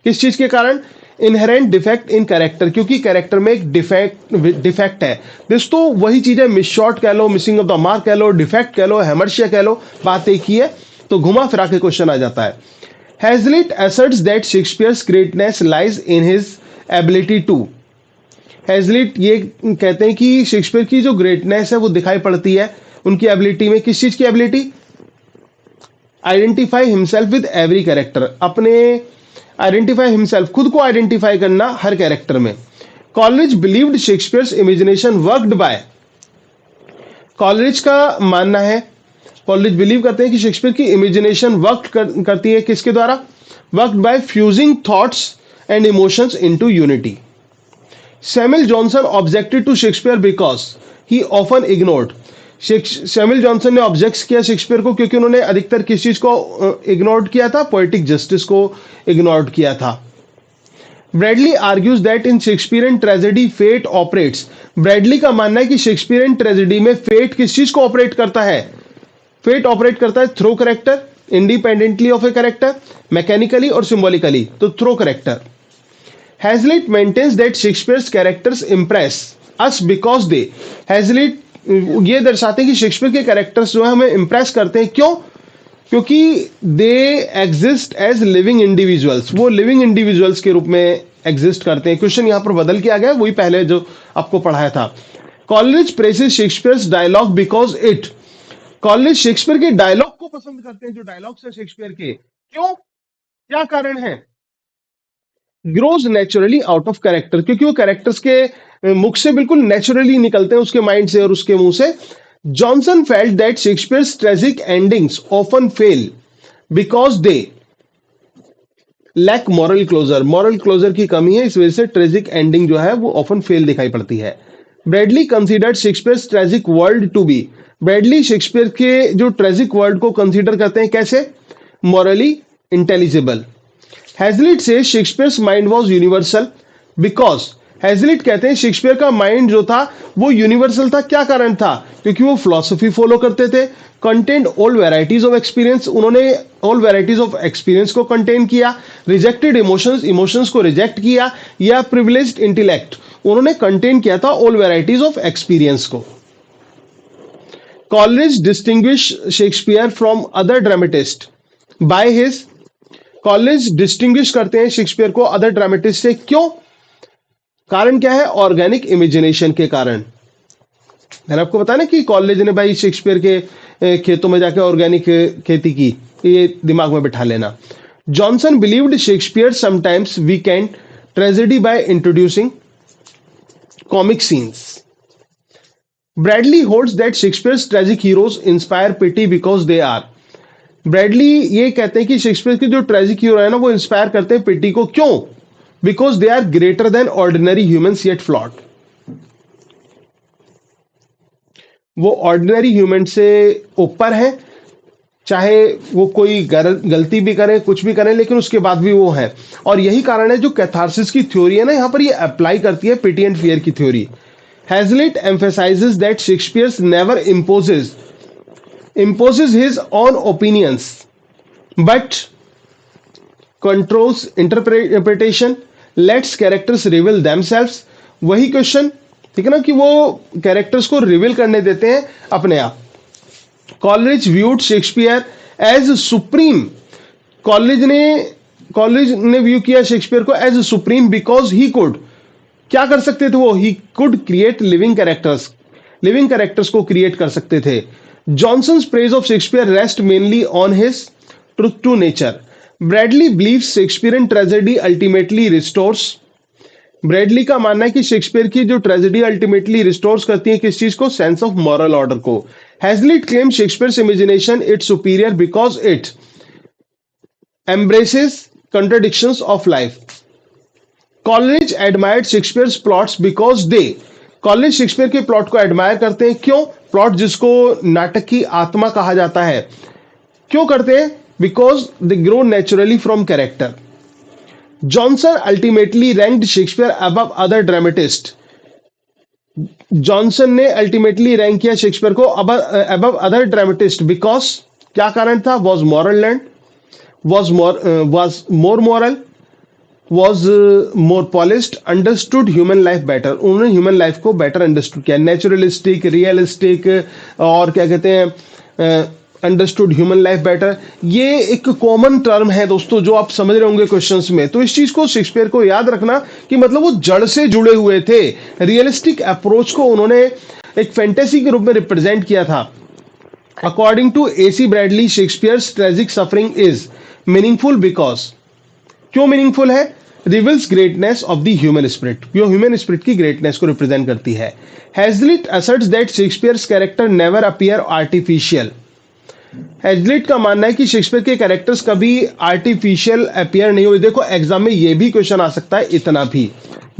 किस चीज के कारण, इनहेरेंट डिफेक्ट इन कैरेक्टर, क्योंकि कैरेक्टर में एक डिफेक्ट है। दोस्तों वही चीज है, मिस शॉट कह लो, मिसिंग ऑफ द मार्क कह लो, डिफेक्ट कह लो, हेमर्शिया कह लो, बात एक ही है। तो घुमा फिरा के क्वेश्चन आ जाता है। Hazlitt asserts that Shakespeare's greatness lies in his ability to, Hazlitt ये कहते हैं कि शेक्सपियर की जो ग्रेटनेस है वो दिखाई पड़ती है उनकी एबिलिटी में, किस चीज की ability, identify himself with every character, अपने आइडेंटिफाई हिमसेल्फ, खुद को आइडेंटिफाई करना हर कैरेक्टर में। Coleridge believed Shakespeare's imagination worked by, Coleridge का मानना है, कॉलेज बिलीव करते हैं कि शेक्सपियर की इमेजिनेशन वर्क करती है किसके द्वारा, worked by fusing thoughts and emotions into unity. Samuel Johnson objected to Shakespeare because he often ignored, Samuel Johnson ने ऑब्जेक्ट किया शेक्सपियर को क्योंकि उन्होंने अधिकतर किस चीज को इग्नोर किया था, पोएटिक जस्टिस को इग्नोर किया था। Bradley argues that in Shakespearean tragedy fate operates, Bradley का मानना है कि शेक्सपियरियन ट्रेजेडी में फेट किस चीज को ऑपरेट करता है, फेट ऑपरेट करता है through character, independently of a character, mechanically और सिंबॉलिकली, तो through character. Hazlitt maintains that Shakespeare's characters impress us because they, Hazlitt ये दर्शाते हैं कि शेक्सपियर के कैरेक्टर्स जो है हमें इंप्रेस करते हैं, क्यों, क्योंकि they exist as living individuals, वो लिविंग इंडिविजुअल्स के रूप में एग्जिस्ट करते हैं। क्वेश्चन यहां पर बदल के आ गया, वही पहले जो आपको पढ़ाया था। Coleridge praises Shakespeare's dialogue because it, Coleridge Shakespeare के डायलॉग को पसंद करते हैं, जो डायलॉग्स है शेक्सपियर के, क्यों, क्या कारण है, grows naturally out of character, क्योंकि वो कैरेक्टर्स के मुख से बिल्कुल नेचुरली निकलते हैं, उसके माइंड से और उसके मुंह से। Johnson felt that Shakespeare's tragic endings often fail because they lack moral closure, moral closure की कमी है, इस वजह से ट्रेजिक एंडिंग जो है वो ऑफन फेल दिखाई पड़ती है। Bradley considered Shakespeare's tragic world to be, Bradley Shakespeare के जो ट्रेजिक वर्ल्ड को कंसीडर करते हैं कैसे, morally intelligible. Hazlitt says Shakespeare's mind was universal because, Hazlitt कहते हैं शेक्सपियर का माइंड जो था वो यूनिवर्सल था, क्या कारण था, क्योंकि वो फिलॉसफी फॉलो करते थे, content all varieties of experience, उन्होंने ऑल वैराइटीज ऑफ एक्सपीरियंस को कंटेन किया, रिजेक्टेड इमोशंस, इमोशंस को रिजेक्ट किया, या प्रिविलेज्ड इंटेलेक्ट, उन्होंने कंटेन किया था ऑल वैराइटीज ऑफ एक्सपीरियंस को। College distinguish Shakespeare from other dramatist by his, college distinguish करते हैं शेक्सपियर को अदर ड्रामेटिस्ट से, क्यों, कारण क्या है, ऑर्गेनिक इमेजिनेशन के कारण। मैंने आपको बताया ना कि कॉलेज ने भाई शेक्सपियर के खेतों में जाकर ऑर्गेनिक खेती की, ये दिमाग में बिठा लेना। Johnson believed Shakespeare sometimes weakened tragedy by introducing comic scenes. Bradley holds that Shakespeare's tragic heroes inspire pity because they are, Bradley ये कहते हैं कि शेक्सपियर के जो ट्रेजिक हीरो है ना वो इंस्पायर करते हैं पिटी को, क्यों, because they are greater than ordinary humans yet flawed, वो ऑर्डिनरी ह्यूमन से ऊपर है, चाहे वो कोई गलती भी करे, कुछ भी करे, लेकिन उसके बाद भी वो है। और यही कारण है जो कैथारसिस की थ्योरी है ना यहाँ पर ये अप्लाई करती है पिटी एंड फियर की theory. Hazlitt emphasises that Shakespeare never imposes his own opinions but controls interpretation, lets characters reveal themselves, वही क्वेश्चन, ठीक है ना, कि वो कैरेक्टर्स को रिवील करने देते हैं अपने आप। Coleridge viewed Shakespeare as supreme, Coleridge ने व्यू किया शेक्सपियर को as supreme because he could, क्या कर सकते थे वो, he could create living characters को क्रिएट कर सकते थे। Johnson's praise of Shakespeare rests mainly on his truth to nature. Bradley believes Shakespearean tragedy ultimately restores Bradley का मानना है कि शेक्सपियर की जो ट्रेजेडी अल्टीमेटली रिस्टोर्स करती है किस चीज को, सेंस ऑफ मॉरल ऑर्डर को। Hazlitt claim Shakespeare's imagination it's superior because it embraces contradictions of life. Coleridge admired Shakespeare's plots because they college Shakespeare के प्लॉट को एडमायर करते हैं। क्यों? प्लॉट जिसको नाटक की आत्मा कहा जाता है, क्यों करते हैं? Because they grow naturally from character. Johnson ultimately ranked Shakespeare above other dramatist. Johnson ने अल्टीमेटली रैंक किया शेक्सपियर को अबव अदर ड्रामेटिस्ट बिकॉज क्या कारण था? Was moral land, was more moral, was more polished, understood human life better। उन्होंने human life को better understood किया। Naturalistic, realistic और क्या कहते हैं, अंडरस्टूड ह्यूमन लाइफ बेटर, ये एक कॉमन टर्म है दोस्तों जो आप समझ रहे होंगे क्वेश्चंस में। तो इस चीज को शेक्सपियर को याद रखना कि मतलब वो जड़ से जुड़े हुए थे। रियलिस्टिक अप्रोच को उन्होंने एक फैंटेसी के रूप में रिप्रेजेंट किया था। According to AC Bradley, Shakespeare's tragic suffering is meaningful because, क्यों मीनिंगफुल है? Reveals greatness of the human spirit, जो ह्यूमन स्पिरिट की ग्रेटनेस को रिप्रेजेंट करती है। Hazlitt asserts that Shakespeare's character never appear artificial. Hazlitt का मानना है कि शेक्सपियर के कैरेक्टर्स कभी आर्टिफिशियल अपीयर नहीं हुए। देखो एग्जाम में ये भी क्वेश्चन आ सकता है, इतना भी।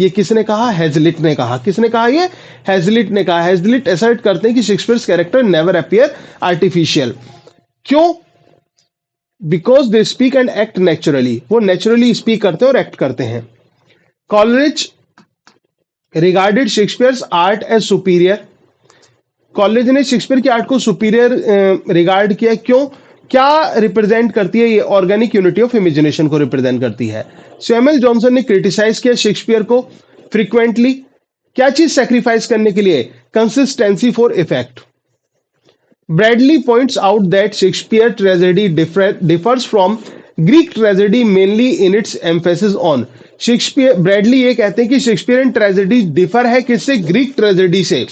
ये किसने कहा? हैजलिट ने कहा। किसने कहा? ये हैजलिट ने कहा। हैजलिट असर्ट करते हैं कि Shakespeare's character never appear artificial. क्यों? Because they speak and act naturally, वो नेचुरली स्पीक करते हैं और एक्ट करते हैं। Coleridge regarded Shakespeare's art as superior. Coleridge ने शेक्सपियर की आर्ट को सुपीरियर रिगार्ड किया। क्यों? क्या रिप्रेजेंट करती है? ये ऑर्गेनिक यूनिटी ऑफ इमेजिनेशन को रिप्रेजेंट करती है। सैमुअल जॉनसन ने क्रिटिसाइज किया शेक्सपियर को फ्रीक्वेंटली। क्या चीज सेक्रीफाइस करने के लिए? Consistency for effect. Bradley points out that Shakespeare tragedy differs from Greek tragedy mainly in its emphasis on Shakespeare। Bradley ये कहते हैं कि शेक्सपियरियन ट्रेजेडी डिफर है किससे? ग्रीक ट्रेजेडी से।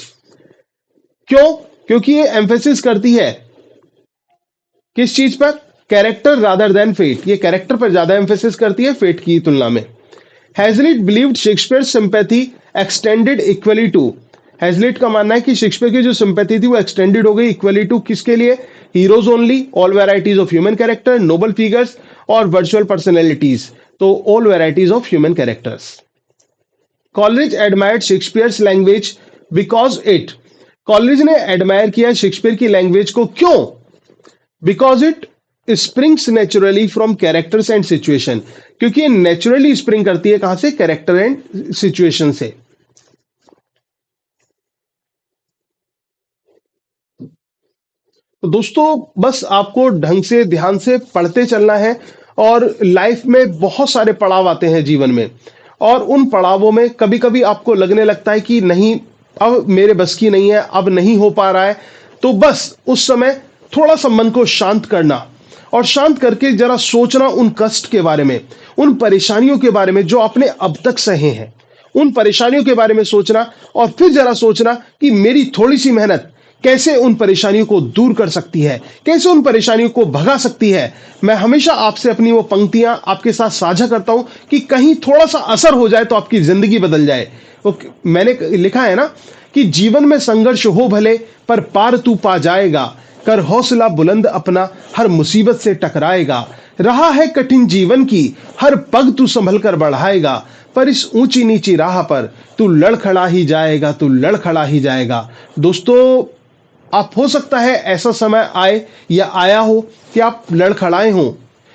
क्यों? क्योंकि ये एम्फेसिस करती है किस चीज पर? Character rather than fate. ये कैरेक्टर पर ज्यादा एम्फेसिस करती है फेट की तुलना में। Hazlitt believed Shakespeare sympathy extended equally to. Hazlitt का मानना है कि शेक्सपियर की जो सिंपैथी थी वो एक्सटेंडेड हो गई इक्वली टू किसके लिए? Heroes only, all varieties of human character, noble figures और वर्चुअल पर्सनैलिटीज। तो all varieties of human characters. Coleridge admired Shakespeare's language because it. Coleridge ने एडमायर किया शेक्सपियर की लैंग्वेज को। क्यों? Because it springs naturally from characters and situation. क्योंकि ये naturally spring करती है कहां से? कैरेक्टर एंड सिचुएशन से। तो दोस्तों बस आपको ढंग से ध्यान से पढ़ते चलना है। और लाइफ में बहुत सारे पड़ाव आते हैं जीवन में, और उन पड़ावों में कभी कभी आपको लगने लगता है कि नहीं अब मेरे बस की नहीं है, अब नहीं हो पा रहा है। तो बस उस समय थोड़ा सा मन को शांत करना, और शांत करके जरा सोचना उन कष्ट के बारे में, उन परेशानियों के बारे में जो आपने अब तक सहे हैं। उन परेशानियों के बारे में सोचना, और फिर जरा सोचना कि मेरी थोड़ी सी मेहनत कैसे उन परेशानियों को दूर कर सकती है, कैसे उन परेशानियों को भगा सकती है। मैं हमेशा आपसे अपनी वो पंक्तियां आपके साथ साझा करता हूं कि कहीं थोड़ा सा असर हो जाए तो आपकी जिंदगी बदल जाए। वो मैंने लिखा है ना कि जीवन में संघर्ष हो भले पर पार तू पा जाएगा, कर हौसला बुलंद अपना हर मुसीबत से टकराएगा। रहा है कठिन जीवन की हर पग तू संभल कर बढ़ाएगा, पर इस ऊंची नीची राह पर तू लड़खड़ा ही जाएगा, तू लड़खड़ा ही जाएगा। दोस्तों आप हो सकता है ऐसा समय आए या आया हो कि आप लड़खड़ाए हों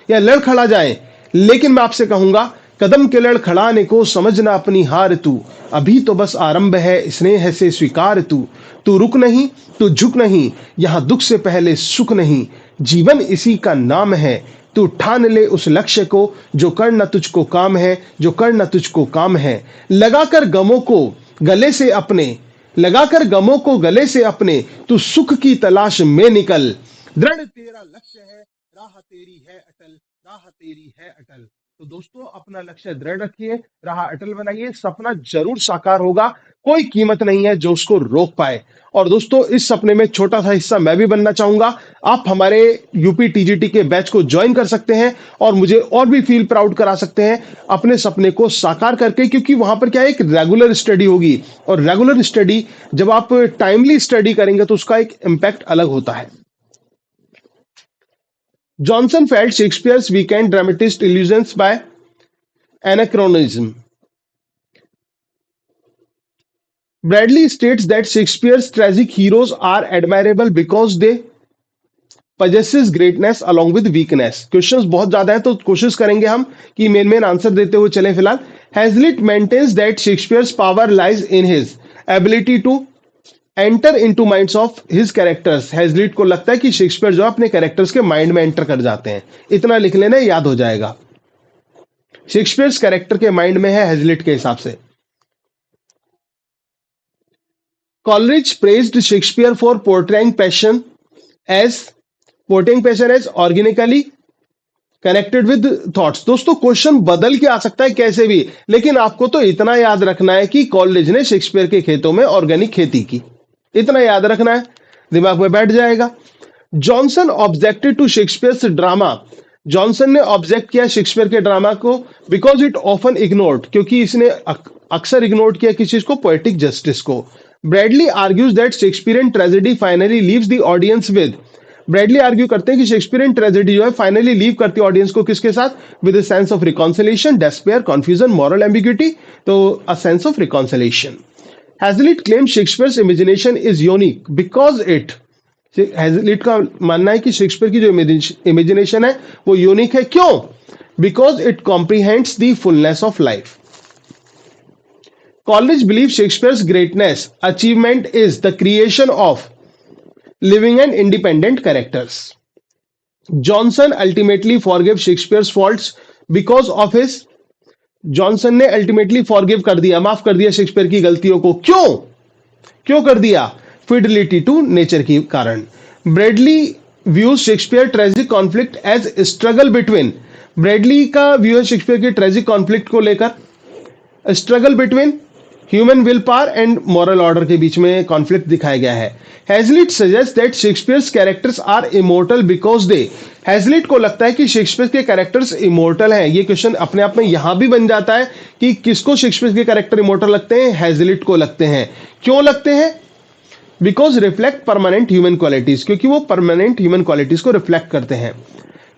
या लड़खड़ा जाएं, लेकिन मैं आपसे कहूंगा कदम के लड़खड़ाने को समझना अपनी हार तू, अभी तो बस आरंभ है स्नेह से स्वीकार तू रुक नहीं, तू झुक नहीं, यहां दुख से पहले सुख नहीं, जीवन इसी का नाम है, तू ठान ले उस लक्ष्य को जो करना तुझको काम है, जो करना तुझको काम है। लगाकर गमों को गले से अपने, लगाकर गमों को गले से अपने, तू सुख की तलाश में निकल, दृढ़ तेरा लक्ष्य है, राह तेरी है अटल, राह तेरी है अटल। तो दोस्तों अपना लक्ष्य दृढ़ रखिए, राह अटल बनाइए, सपना जरूर साकार होगा। कोई कीमत नहीं है जो उसको रोक पाए। और दोस्तों इस सपने में छोटा सा हिस्सा मैं भी बनना चाहूंगा। आप हमारे यूपी टीजीटी के बैच को ज्वाइन कर सकते हैं और मुझे और भी फील प्राउड करा सकते हैं अपने सपने को साकार करके, क्योंकि वहां पर क्या है, एक रेगुलर स्टडी होगी। और रेगुलर स्टडी जब आप टाइमली स्टडी करेंगे तो उसका एक इम्पैक्ट अलग होता है। Johnson felt Shakespeare's weekend dramatist illusions by anachronism. Bradley states that Shakespeare's tragic heroes are admirable because they possesses greatness along with weakness. Questions बहुत ज्यादा हैं तो कोशिश करेंगे हम कि मेन आंसर देते हुए चलें फिलहाल। Hazlitt maintains that Shakespeare's power lies in his ability to enter into minds of his characters. Hazlitt को लगता है कि शेक्सपियर जो अपने कैरेक्टर्स के माइंड में एंटर कर जाते हैं। इतना लिख लेना, याद हो जाएगा। शेक्सपियर कैरेक्टर के माइंड में है हैजलिट के हिसाब से। Coleridge praised Shakespeare for portraying passion as organically connected with thoughts. दोस्तों क्वेश्चन बदल के आ सकता है कैसे भी, लेकिन आपको तो इतना याद रखना है कि कॉलरिज ने शेक्सपियर के खेतों में ऑर्गेनिक खेती की। इतना याद रखना है, दिमाग में बैठ जाएगा। Johnson objected to Shakespeare's drama. Johnson ने ऑब्जेक्ट किया शेक्सपियर के ड्रामा को बिकॉज इट ऑफन इग्नोर्ड, क्योंकि इसने अक्सर इग्नोर किया किस चीज को, पोएटिक जस्टिस को। Bradley argues that Shakespearean tragedy finally leaves the audience with. Bradley argue करते हैं कि शेक्सपियरियन ट्रेजेडी जो है फाइनली लीव करती है ऑडियंस को किसके साथ, with a sense of reconciliation, despair, confusion, moral ambiguity. तो a sense of reconciliation. Hazlitt claims Shakespeare's imagination is unique because it, Hazlitt का मानना है कि शेक्सपियर की जो इमेजिनेशन है वो यूनिक है। क्यों? Because it comprehends the fullness of life. Coleridge believes Shakespeare's greatness achievement is the creation of living and independent characters. Johnson ultimately forgave Shakespeare's faults because of his Johnson ने ultimately forgive कर दिया, माफ कर दिया Shakespeare की गलतियों को। क्यों कर दिया? फिडिलिटी टू नेचर के कारण। Bradley views Shakespeare tragic conflict as struggle between. Bradley का व्यू है शेक्सपियर के ट्रेजिक कॉन्फ्लिक्ट को लेकर struggle between human will power and moral order के बीच में कॉन्फ्लिक्ट दिखाया गया है। Hazlitt suggest that Shakespeare's characters are immortal because they. Hazlitt को लगता है कि शेक्सपियर के कैरेक्टर्स इमोर्टल हैं। ये क्वेश्चन अपने आप में यहां भी बन जाता है कि किसको शेक्सपियर के कैरेक्टर इमोर्टल लगते हैं, हैजलिट को लगते हैं। क्यों लगते हैं? Because reflect permanent human qualities, क्योंकि वो परमानेंट ह्यूमन क्वालिटीज को रिफ्लेक्ट करते हैं।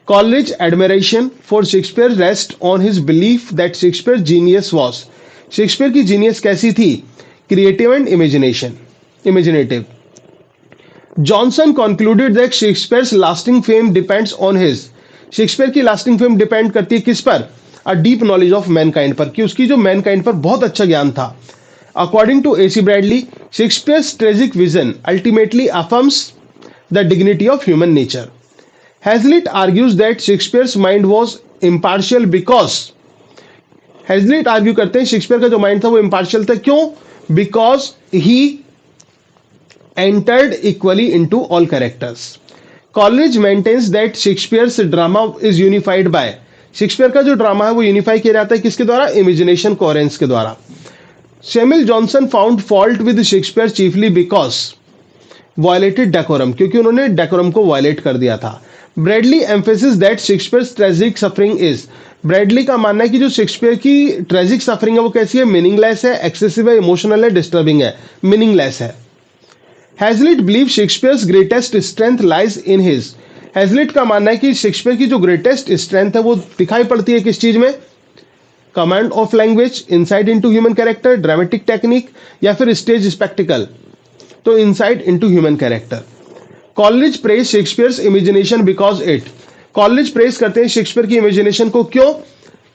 Coleridge admiration for Shakespeare rest on his belief that Shakespeare genius was. Shakespeare की जीनियस कैसी थी? Creative and imaginative. Johnson concluded that Shakespeare's lasting fame depends on his. Shakespeare की lasting fame depend करती है किस पर? A deep knowledge of Mankind पर, कि उसकी जो मैनकाइंड पर बहुत अच्छा ज्ञान था। According to AC Bradley, Shakespeare's tragic vision ultimately affirms the dignity of human nature. Hazlitt argues that Shakespeare's mind was impartial because. Hazlitt argue करते हैं शेक्सपियर का जो माइंड था वो इम्पार्शियल था। क्यों? Because he entered equally into all characters. Coleridge maintains that Shakespeare's drama is unified by. Shakespeare का जो ड्रामा है वो यूनिफाई किया जाता है किसके द्वारा? इमेजिनेशन कोहेरेंस के द्वारा। Samuel Johnson found fault with Shakespeare chiefly because violated decorum, क्योंकि उन्होंने डेकोरम को वायलेट कर दिया था। Bradley emphasis that Shakespeare's tragic suffering is. Bradley का मानना है कि जो शेक्सपियर की ट्रेजिक सफरिंग है वो कैसी है? मीनिंगलेस है, एक्सेसिव है, इमोशनल है, डिस्टर्बिंग है, मीनिंगलेस है। Hazlitt believe Shakespeare's greatest strength lies in his. Hazlitt का मानना है कि शेक्सपियर की जो ग्रेटेस्ट स्ट्रेंथ है वो दिखाई पड़ती है किस चीज में? Command of language, insight into human character, dramatic technique, या फिर स्टेज स्पेक्टिकल। तो insight into human character. Coleridge praise Shakespeare's imagination because it. Coleridge praise करते हैं शेक्सपियर की इमेजिनेशन को। क्यों?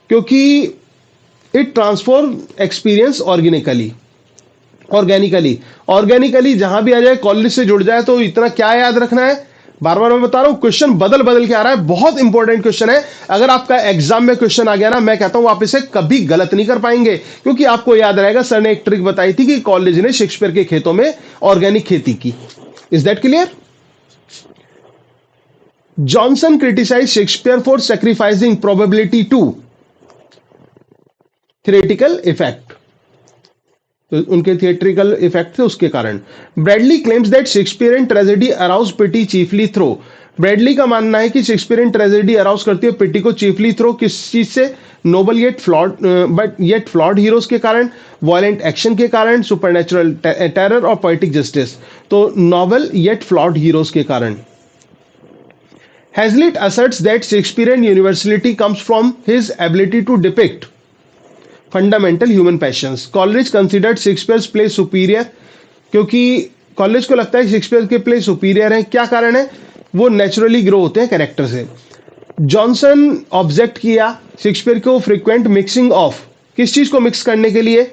क्योंकि इट ट्रांसफॉर्म एक्सपीरियंस ऑर्गेनिकली जहां भी आ जाए कॉलरिज से जुड़ जाए। तो इतना क्या याद रखना है? बार बार मैं बता रहा हूं, क्वेश्चन बदल के आ रहा है। बहुत इंपॉर्टेंट क्वेश्चन है। अगर आपका एग्जाम में क्वेश्चन आ गया ना, मैं कहता हूं आप इसे कभी गलत नहीं कर पाएंगे, क्योंकि आपको याद रहेगा सर ने एक ट्रिक बताई थी कि कॉलरिज ने शेक्सपियर के खेतों में ऑर्गेनिक खेती की। Is that clear? Johnson criticized Shakespeare for sacrificing probability to theatrical effect, तो उनके थिएट्रिकल इफेक्ट थे उसके कारण। Bradley claims that Shakespearean tragedy arouse pity chiefly through, Bradley का मानना है कि शेक्सपियरियन ट्रेजेडी अराउज करती है पिटी को चीफली थ्रो किस चीज से, नोबल येट फ्लॉड हीरोज के कारण, वायलेंट एक्शन के कारण, सुपरनेचुरल टेरर और पोएटिक जस्टिस, तो नॉवल येट फ्लॉड हीरोज के कारण। Hazlitt asserts that Shakespearean universality comes from his ability to depict fundamental human passions. Coleridge considered Shakespeare's play superior क्योंकि college को लगता है शेक्सपियर के प्ले सुपीरियर हैं। क्या कारण है? वो नेचुरली ग्रो होते हैं कैरेक्टर से। जॉनसन ऑब्जेक्ट किया शेक्सपियर को फ्रीक्वेंट मिक्सिंग ऑफ, किस चीज को मिक्स करने के लिए?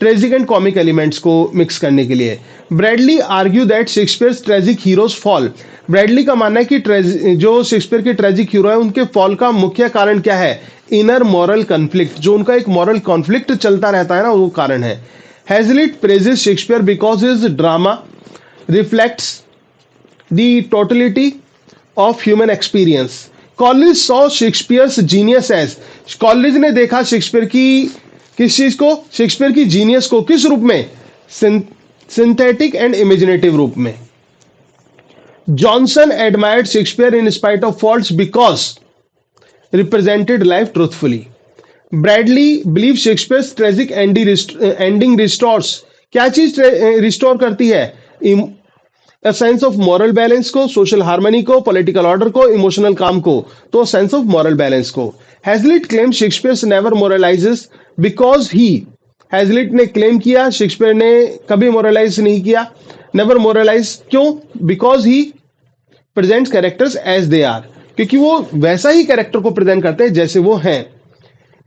ट्रेजिक एंड कॉमिक एलिमेंट्स को मिक्स करने के लिए। Bradley argue that Shakespeare tragic heroes fall, Bradley का मानना है कि जो शेक्सपियर के ट्रेजिक हीरो है उनके फॉल का मुख्य कारण क्या है? इनर मॉरल कॉन्फ्लिक्ट, जो उनका एक मॉरल कॉन्फ्लिक्ट चलता रहता है ना, वो कारण है। Hazlitt praises Shakespeare because his drama reflects the totality of human experience. Coleridge saw Shakespeare's genius as, Coleridge ने देखा शेक्सपियर की किस चीज को? शेक्सपियर की जीनियस को किस रूप में? सिंथेटिक एंड इमेजिनेटिव रूप में। Johnson admired Shakespeare in spite of faults because represented life truthfully. Bradley believe Shakespeare tragic ending restores, क्या चीज रिस्टोर करती है? सेंस ऑफ मॉरल बैलेंस को, सोशल हार्मनी को, पॉलिटिकल ऑर्डर को, इमोशनल काम को, तो सेंस ऑफ मॉरल बैलेंस को। Hazlitt claim Shakespeare never moralizes because he, Hazlitt ने क्लेम किया शेक्सपियर ने कभी मोरलाइज नहीं किया, नेवर मोरलाइज, क्यों? Because he presents characters as they are, क्योंकि वो वैसा ही कैरेक्टर को प्रेजेंट करते हैं जैसे वो हैं।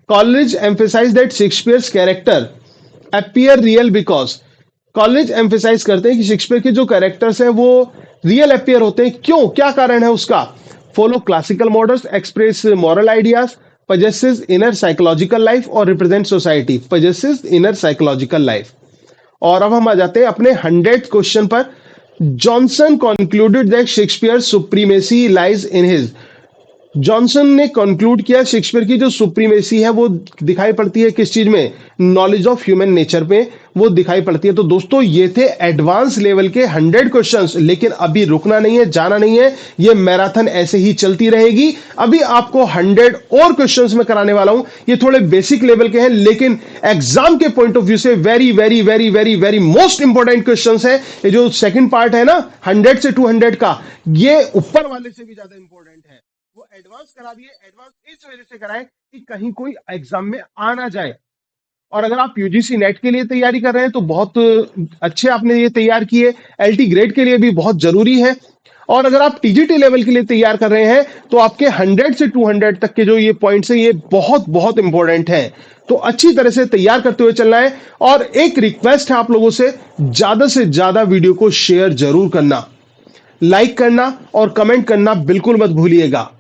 Coleridge emphasize that Shakespeare's character appear real because, Coleridge emphasize करते हैं कि शेक्सपियर के जो कैरेक्टर्स हैं वो रियल अपीयर होते हैं, क्यों? क्या कारण है उसका? Follow classical models, express moral ideas, possesses inner psychological life और represent society, possesses inner psychological life। और अब हम आ जाते हैं अपने 100th क्वेश्चन पर। Johnson concluded that Shakespeare's supremacy lies in his, Johnson ने कंक्लूड किया शेक्सपियर की जो सुप्रीमेसी है वो दिखाई पड़ती है किस चीज में? नॉलेज ऑफ ह्यूमन नेचर पे वो दिखाई पड़ती है। तो दोस्तों ये थे एडवांस लेवल के 100 क्वेश्चंस, लेकिन अभी रुकना नहीं है, जाना नहीं है, ये मैराथन ऐसे ही चलती रहेगी। अभी आपको 100 और क्वेश्चंस में कराने वाला हूं। ये थोड़े बेसिक लेवल के हैं, लेकिन एग्जाम के पॉइंट ऑफ व्यू से very very very very very most important questions है। ये जो सेकंड पार्ट है ना 100 से 200 का, ये ऊपर वाले से भी ज्यादा इंपॉर्टेंट है। वो एडवांस करा दिए, एडवांस इस वजह से कराए कि कहीं कोई एग्जाम में आ ना जाए। और अगर आप यूजीसी नेट के लिए तैयारी कर रहे हैं तो बहुत अच्छे आपने ये तैयार किए, एलटी ग्रेड के लिए भी बहुत जरूरी है। और अगर आप टीजीटी लेवल के लिए तैयार कर रहे हैं तो आपके 100 से 200 तक के जो ये पॉइंट्स हैं ये बहुत बहुत इंपॉर्टेंट है। तो अच्छी तरह से तैयार करते हुए चलना है। और एक रिक्वेस्ट है आप लोगों से ज्यादा वीडियो को शेयर जरूर करना, लाइक करना और कमेंट करना बिल्कुल मत भूलिएगा।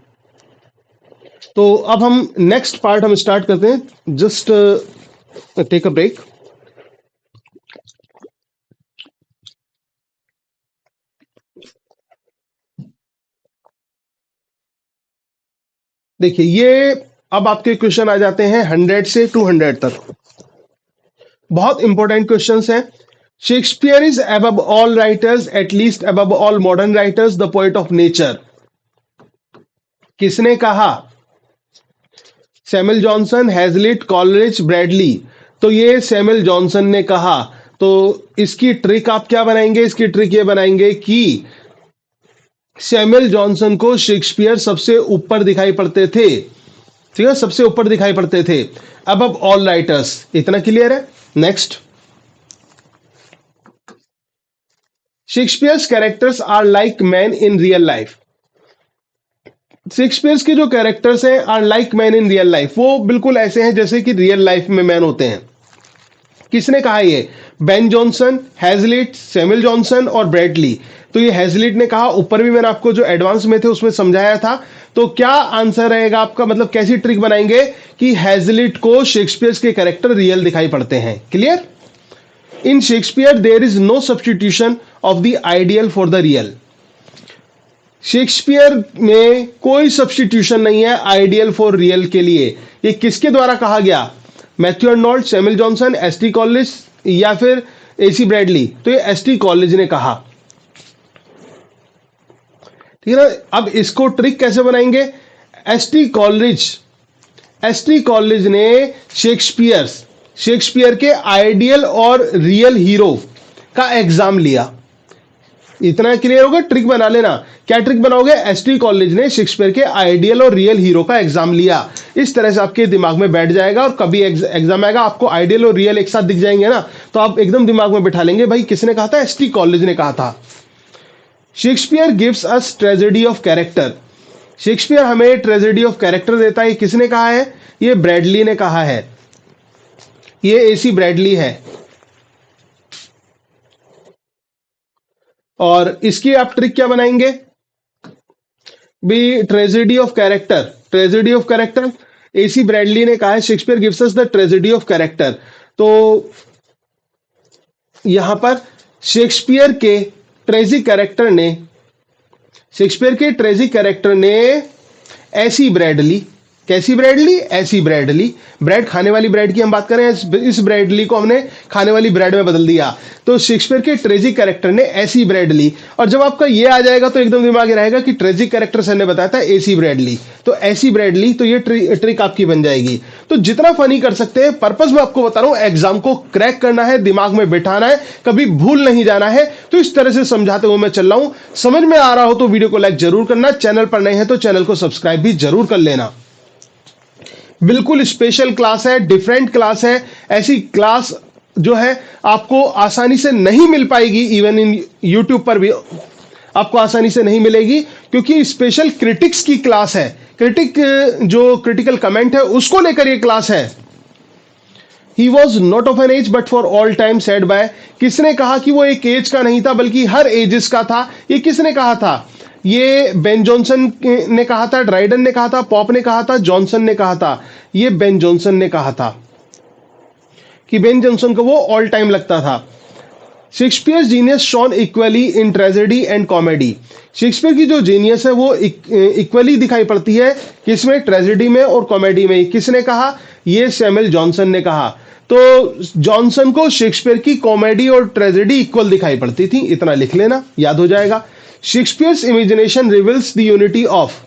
तो अब हम नेक्स्ट पार्ट हम स्टार्ट करते हैं। Just take a break. देखिए ये अब आपके क्वेश्चन आ जाते हैं 100 से 200 तक। बहुत इंपॉर्टेंट क्वेश्चंस हैं। Shakespeare is above all writers, at least above all modern writers, the poet of nature. किसने कहा? Samuel Johnson, Hazlitt, Coleridge, Bradley. तो ये सैमुअल जॉनसन ने कहा। तो इसकी ट्रिक आप क्या बनाएंगे? इसकी ट्रिक ये बनाएंगे कि सैमुअल जॉनसन को शेक्सपियर सबसे ऊपर दिखाई पड़ते थे, ठीक है, सबसे ऊपर दिखाई पड़ते थे अबव ऑल राइटर्स। इतना क्लियर है? Next, Shakespeare's characters are like man in real life. Shakespeare's के जो कैरेक्टर्स हैं are like man in real life, वो बिल्कुल ऐसे हैं जैसे कि रियल लाइफ में मैन होते हैं। किसने कहा ये? Ben Jonson, Hazlitt, Samuel Johnson और ब्रैडली। तो ये हैजलिट ने कहा, ऊपर भी मैंने आपको जो एडवांस में थे उसमें समझाया था। तो क्या आंसर रहेगा आपका? मतलब कैसी ट्रिक बनाएंगे कि हैजलिट को शेक्सपियर्स के कैरेक्टर रियल दिखाई पड़ते हैं। Clear? In Shakespeare there is no substitution of the ideal for the real. Shakespeare में कोई सब्स्टिट्यूशन नहीं है आइडियल फॉर रियल के लिए। ये किसके द्वारा कहा गया? Matthew Arnold, Samuel Johnson, ST college या फिर एसी ब्रैडली? तो ये एसटी कॉलेज ने कहा। ठीक है ना। अब इसको ट्रिक कैसे बनाएंगे? एसटी कॉलेज ने शेक्सपियर के आइडियल और रियल हीरो का एग्जाम लिया। इतना क्लियर होगा? ट्रिक बना लेना। क्या ट्रिक बनाओगे? एसटी कॉलेज ने शेक्सपियर के आइडियल और रियल हीरो का एग्जाम लिया। इस तरह से आपके दिमाग में बैठ जाएगा और कभी एग्जाम आएगा आपको आइडियल और रियल एक साथ दिख जाएंगे ना, तो आप एकदम दिमाग में बिठा लेंगे भाई किसने कहा था? एसटी कॉलेज ने कहा था। Shakespeare gives us tragedy of character. Shakespeare हमें ट्रेजेडी ऑफ कैरेक्टर देता है। किसने कहा है? ये ब्रैडली ने कहा है। ये एसी ब्रैडली है। और इसकी आप ट्रिक क्या बनाएंगे? भी tragedy of character AC Bradley ने कहा है Shakespeare gives us the tragedy of character. तो यहां पर शेक्सपियर के ट्रेजिक कैरेक्टर ने एसी ब्रैडली, कैसी ब्रैडली? एसी ब्रैडली, ब्रेड खाने वाली ब्रेड की हम बात करें, इस ब्रैडली को हमने खाने वाली ब्रेड में बदल दिया। तो शेक्सपियर के ट्रेजिक कैरेक्टर ने एसी ब्रैडली, और जब आपका ये आ जाएगा तो एकदम दिमाग में रहेगा कि ट्रेजिक कैरेक्टर सर ने बताया था एसी ब्रैडली, तो एसी ब्रैडली, तो ये ट्रिक आपकी बन जाएगी। तो जितना फनी कर सकते हैं, पर्पस मैं आपको बता रहा हूं, एग्जाम को क्रैक करना है, दिमाग में बिठाना है, कभी भूल नहीं जाना है। तो इस तरह से समझाते हुए मैं चल रहा हूं। समझ में आ रहा हो तो वीडियो को लाइक जरूर करना, चैनल पर नए हैं तो चैनल को सब्सक्राइब भी जरूर कर लेना। बिल्कुल स्पेशल क्लास है, डिफरेंट क्लास है। ऐसी क्लास जो है आपको आसानी से नहीं मिल पाएगी, इवन इन यूट्यूब पर भी आपको आसानी से नहीं मिलेगी, क्योंकि स्पेशल क्रिटिक्स की क्लास है। जो क्रिटिकल कमेंट है उसको लेकर ये क्लास है। He was not of an age but for all time said by. किसने कहा कि वो एक एज का नहीं था बल्कि हर एजेस का था? ये किसने कहा था? ये बेन जॉनसन ने कहा था, ड्राइडन ने कहा था, पॉप ने कहा था, जॉनसन ने कहा था। ये बेन जॉनसन ने कहा था कि बेन जॉनसन को वो ऑल टाइम लगता था। Shakespeare genius shown equally in tragedy and comedy. Shakespeare की जो जीनियस है वो इक्वली दिखाई पड़ती है किसमें? ट्रेजेडी में और कॉमेडी में। किसने कहा? ये सैमुअल जॉनसन ने कहा। तो जॉनसन को शेक्सपियर की कॉमेडी और ट्रेजेडी इक्वल दिखाई पड़ती थी। इतना लिख लेना, याद हो जाएगा। Shakespeare's imagination reveals the unity of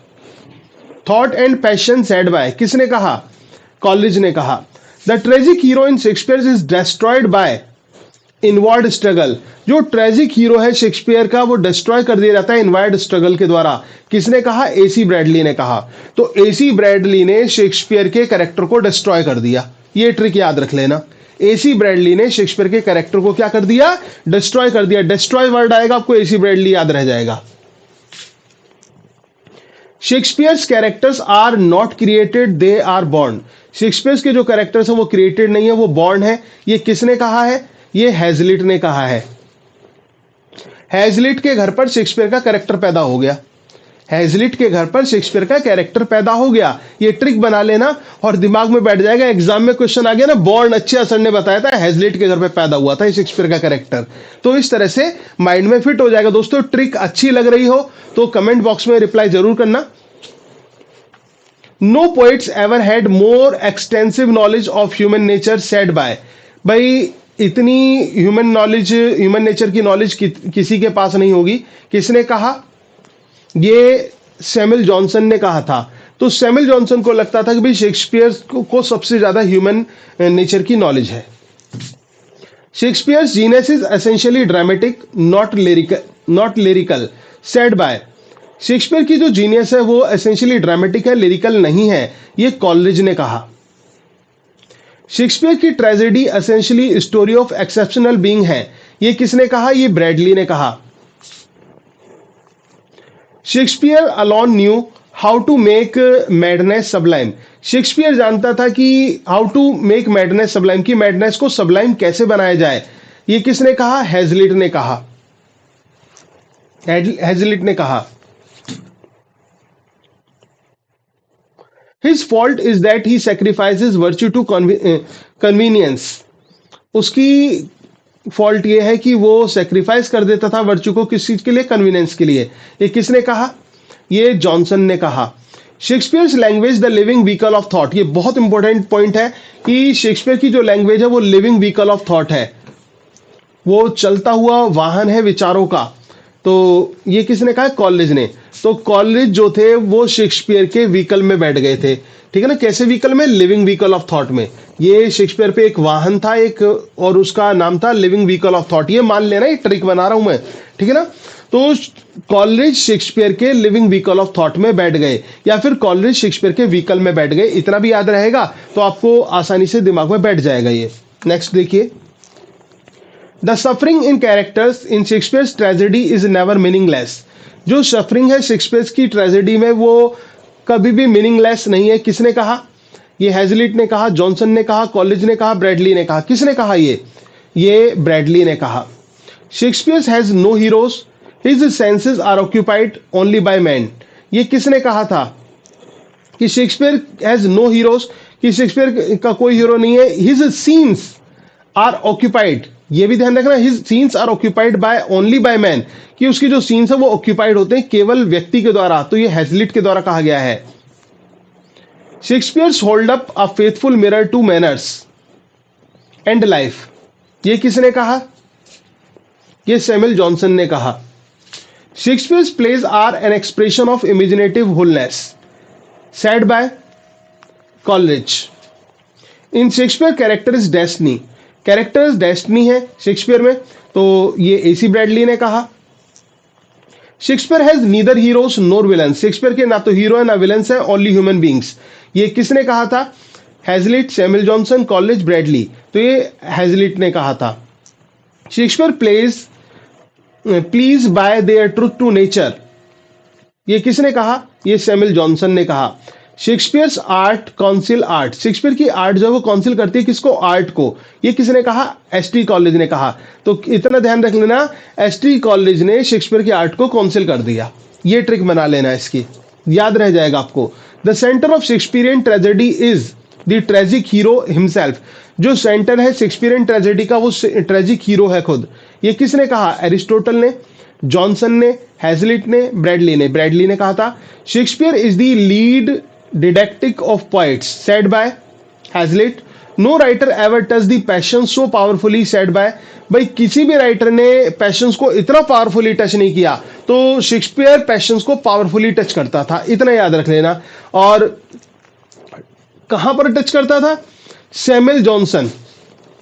thought and passion said by. किसने कहा? कॉलेज ने कहा। The tragic hero in Shakespeare is destroyed by inward struggle. जो ट्रेजिक हीरो है शेक्सपियर का वो डिस्ट्रॉय कर दिया जाता है इनवर्ड स्ट्रगल के द्वारा। किसने कहा? एसी ब्रैडली ने कहा। तो एसी ब्रैडली ने शेक्सपियर के कैरेक्टर को डिस्ट्रॉय कर दिया। ये ट्रिक याद रख लेना। एसी ब्रैडली ने शेक्सपियर के कैरेक्टर को क्या कर दिया? डिस्ट्रॉय कर दिया। डिस्ट्रॉय वर्ड आएगा आपको, एसी ब्रैडली याद रह जाएगा। Shakespeare's characters are not created, they are born. Shakespeare's के जो कैरेक्टर्स हैं वो क्रिएटेड नहीं है, वो बॉर्न है। ये किसने कहा है? ये हैजलिट ने कहा है। हैजलिट के घर पर शेक्सपियर का कैरेक्टर पैदा हो गया। हैजलिट के घर पर शेक्सपियर का कैरेक्टर पैदा हो गया। ये ट्रिक बना लेना और दिमाग में बैठ जाएगा। एग्जाम में क्वेश्चन आ गया ना, बॉर्न अच्छे सर ने बताया था हैजलिट के घर पे पैदा हुआ था शेक्सपियर का कैरेक्टर। तो इस तरह से माइंड में फिट हो जाएगा। दोस्तों ट्रिक अच्छी लग रही हो तो कमेंट बॉक्स में रिप्लाई जरूर करना। No poets ever had more extensive knowledge of human nature said by. भाई इतनी ह्यूमन नेचर की नॉलेज किसी के पास नहीं होगी। किसने कहा? ये सैमुअल जॉनसन ने कहा था। तो सैमुअल जॉनसन को लगता था कि भाई शेक्सपियर को सबसे ज्यादा ह्यूमन नेचर की नॉलेज है। Shakespeare's genius is essentially dramatic not lyrical said bye. Shakespeare की जो जीनियस है वो एसेंशियली ड्रामेटिक है, लिरिकल नहीं है। ये कॉलेज ने कहा। शेक्सपियर की tragedy essentially story of exceptional being है। ये किसने कहा? ये ब्रैडली ने कहा। Shakespeare alone knew how to make madness sublime. Shakespeare जानता था कि how to make madness sublime, की मैडनेस को सबलाइम कैसे बनाया जाए। ये किसने कहा? हैजलिट ने कहा। हैजलिट ने कहा। His fault is that he sacrifices virtue to convenience. उसकी फॉल्ट ये है कि वो सेक्रीफाइस कर देता था वर्च्यू को, किस चीज के लिए? कन्वीनियंस के लिए। ये किसने कहा? ये जॉनसन ने कहा। Shakespeare's language the living vehicle of thought, ये बहुत इंपॉर्टेंट पॉइंट है कि शेक्सपियर की जो लैंग्वेज है वो लिविंग व्हीकल ऑफ थॉट है, वो चलता हुआ वाहन है विचारों का। तो ये किसने कहा? कॉलेज ने। तो कॉलेज जो थे वो शेक्सपियर के व्हीकल में बैठ गए थे, ठीक है ना। कैसे व्हीकल में? लिविंग व्हीकल ऑफ थॉट में। ये शेक्सपियर पे एक वाहन था एक, और उसका नाम था लिविंग व्हीकल ऑफ थॉट। ये मान लेना, ये ट्रिक बना रहा हूं मैं, ठीक है ना। तो कॉलेज शेक्सपियर के लिविंग व्हीकल ऑफ थॉट में बैठ गए, या फिर कॉलेज शेक्सपियर के व्हीकल में बैठ गए। इतना भी याद रहेगा तो आपको आसानी से दिमाग में बैठ जाएगा ये। नेक्स्ट देखिए, the suffering in characters in Shakespeare's tragedy is never meaningless. जो सफरिंग है शेक्सपियर की ट्रेजेडी में वो कभी भी मीनिंगलेस नहीं है। किसने कहा? ये हैजलिट ने कहा, जॉनसन ने कहा, कॉलेज ने कहा, ब्रैडली ने कहा। किसने कहा ये ब्रैडली ने कहा। Shakespeare has no heroes, his senses are occupied only by man. ये किसने कहा था कि शेक्सपियर हैज नो हीरोज, कि शेक्सपियर का कोई हीरो नहीं है। हिज सीन्स आर ऑक्यूपाइड, ये भी ध्यान रखना, his scenes are occupied by only by man, कि उसकी जो सीन्स है वो ऑक्यूपाइड होते हैं केवल व्यक्ति के द्वारा। तो ये हैजलिट के द्वारा कहा गया है। Shakespeare's hold up a faithful mirror to manners and life, ये किसने कहा? ये सैमुअल जॉनसन ने कहा। Shakespeare's plays are an expression of imaginative wholeness, said by Coleridge. In Shakespeare character is destiny, characters destiny है शेक्सपियर में, तो ये एसी ब्रैडली ने कहा। Shakespeare has neither heroes nor villains, Shakespeare के ना तो हीरो है ना विलन्स है, ओनली ह्यूमन बींग्स। ये किसने कहा था? Hazlitt, Samuel Johnson, Coleridge, Bradley. तो ये हैजलिट ने कहा था। Shakespeare please by their truth to nature, ये किसने कहा? ये सैमुअल जॉनसन ने कहा। Shakespeare's art conceals art, Shakespeare की आर्ट जो है वो काउंसिल करती है किसको? आर्ट को। ये किसने कहा? एसटी कॉलेज ने कहा। तो इतना ध्यान रख लेना, एसटी कॉलेज ने शेक्सपियर की आर्ट को काउंसिल कर दिया। ये ट्रिक बना लेना, इसकी याद रह जाएगा आपको। The centre of Shakespearean tragedy is the tragic hero himself, जो सेंटर है शेक्सपियरियन ट्रेजेडी का वो ट्रेजिक हीरो है खुद। ये किसने कहा? एरिस्टोटल ने, जॉनसन ने, हैजलिट ने, ब्रैडली ने। ब्रैडली ने कहा था। Shakespeare is the lead didactic of poets, said by Hazlitt. No writer ever touched the passion so powerfully, said by, भाई किसी भी राइटर ने पैशंस को इतना पावरफुली टच नहीं किया। तो शेक्सपियर पैशंस को पावरफुली टच करता था, इतना याद रख लेना। और कहां पर टच करता था? सैमुअल जॉनसन,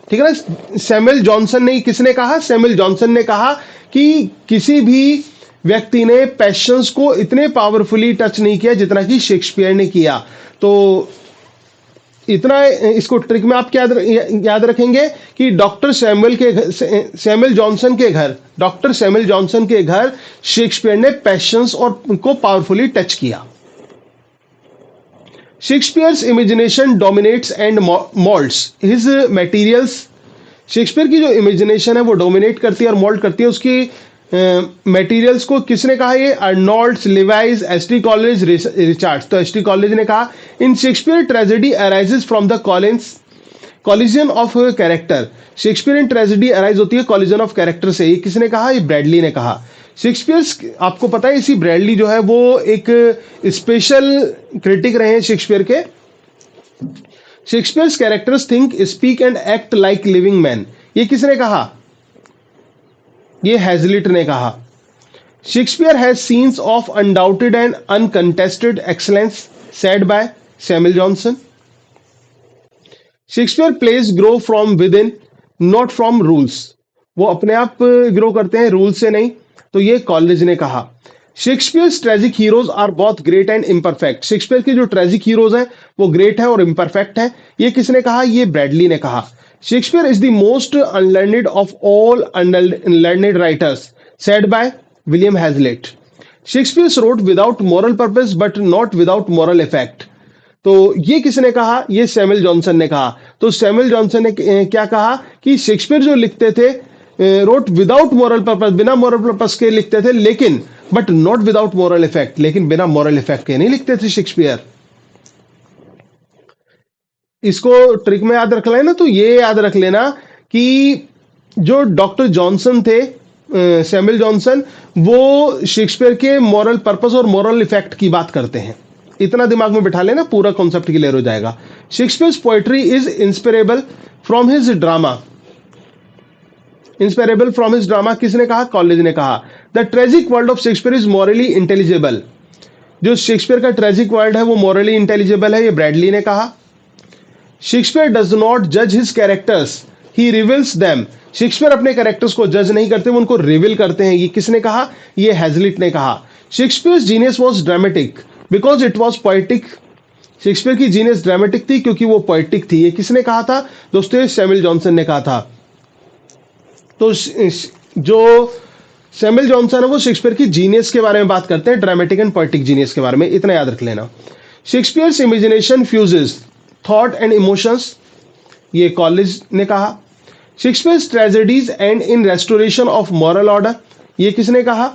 ठीक है ना। सैमुअल जॉनसन ने, किसने कहा? सैमुअल जॉनसन ने कहा कि किसी भी व्यक्ति ने पैशंस को इतने पावरफुली टच नहीं किया जितना कि शेक्सपियर ने किया। तो इतना इसको ट्रिक में आप क्या याद रखेंगे कि डॉक्टर सैमुअल जॉनसन के घर शेक्सपियर ने पैशंस और को पावरफुली टच किया। Shakespeare's imagination dominates and moulds his materials, Shakespeare की जो इमेजिनेशन है वो डोमिनेट करती है और मोल्ड करती है उसकी मटेरियल्स को। किसने कहा? ये Arnold's, Leavis, ST Coleridge, Richards. तो एसटी कॉलेज ने कहा। In Shakespeare tragedy arises from the collision of character, Shakespearean tragedy arise होती है कॉलिजन ऑफ कैरेक्टर से। ये किसने कहा? ये ब्रैडली ने कहा। शेक्सपियर, आपको पता है इसी ब्रैडली जो है वो एक स्पेशल क्रिटिक रहे हैं शेक्सपियर के। Shakespeare's characters think, speak and act like living man, ये किसने कहा? ये हैजलिट ने कहा। Shakespeare has scenes of undoubted and uncontested excellence, said by Samuel Johnson. Shakespeare plays grow from within not from rules, वो अपने आप grow करते हैं, रूल से नहीं। तो ये कॉलेज ने कहा। Shakespeare's tragic heroes are both great and imperfect, Shakespeare के जो ट्रेजिक हीरोज हैं वो ग्रेट है और इम्परफेक्ट है। ये किसने कहा? ये ब्रैडली ने कहा। Shakespeare is the most unlearned of all unlearned writers, said by William Hazlitt. Shakespeare wrote without moral purpose but not without moral effect. तो ये किसने कहा? ये सैमुअल जॉनसन ने कहा। तो सैमुअल जॉनसन ने क्या कहा कि शेक्सपियर जो लिखते थे रोट विदाउट मॉरल पर्पस, बिना मॉरल पर्पस के लिखते थे, लेकिन but not without moral effect, लेकिन बिना मॉरल इफेक्ट के नहीं लिखते थे शेक्सपियर। इसको ट्रिक में याद रख लेना। तो ये याद रख लेना कि जो डॉक्टर जॉनसन थे, सैमुअल जॉनसन, वो शेक्सपियर के मॉरल पर्पस और मॉरल इफेक्ट की बात करते हैं। इतना दिमाग में बिठा लेना, पूरा कॉन्सेप्ट क्लियर हो जाएगा। Shakespeare's poetry is inseparable from his drama. Inseparable from his drama किसने कहा? कॉलेज ने कहा। The tragic world of Shakespeare is morally intelligible. जो शेक्सपियर का ट्रेजिक वर्ल्ड है वो मॉरली इंटेलिजिबल है, ये ब्रैडली ने कहा। शेक्सपियर डज नॉट जज his characters, he reveals them. Shakespeare अपने कैरेक्टर्स को जज नहीं करते, वो उनको रिवील करते हैं। ये किसने कहा? ये हैजलिट ने कहा। Shakespeare's genius was dramatic because it was poetic. Shakespeare की जीनियस ड्रामेटिक थी क्योंकि वो पोएटिक थी। ये किसने कहा था दोस्तों? ये सैमुअल जॉनसन ने कहा था। तो जो सैमुअल जॉनसन है वो शेक्सपियर की जीनियस के बारे में बात करते हैं, ड्रामेटिक एंड पोएटिक जीनियस के बारे में, इतना याद रख लेना। Shakespeare's imagination fuses thought and emotions, ये कॉलेज ने कहा। Shakespeare's tragedies end in restoration of moral order, ये किसने कहा?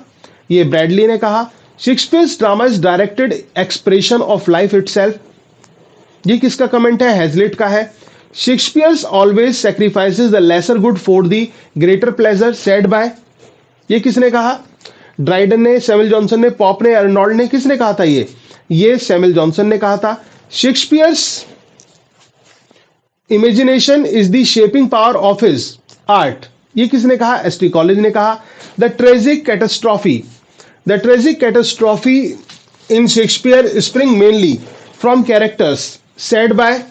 ये ब्रैडली ने कहा। Shakespeare's drama is directed expression of life itself, ये किसका कमेंट है? हैजलिट का है। Shakespeare's always sacrifices the lesser good for the greater pleasure, said by, ये किसने कहा? ड्राइडन ने, सैमुअल जॉनसन ने, पॉप ने, अर्नोल्ड ने, किसने कहा था? ये सैमुअल जॉनसन ने कहा था। Shakespeare's imagination is the shaping power of his art, ये किसने कहा? एसटी कॉलेज ने कहा। The tragic catastrophe, the tragic catastrophe in Shakespeare spring mainly from characters, said by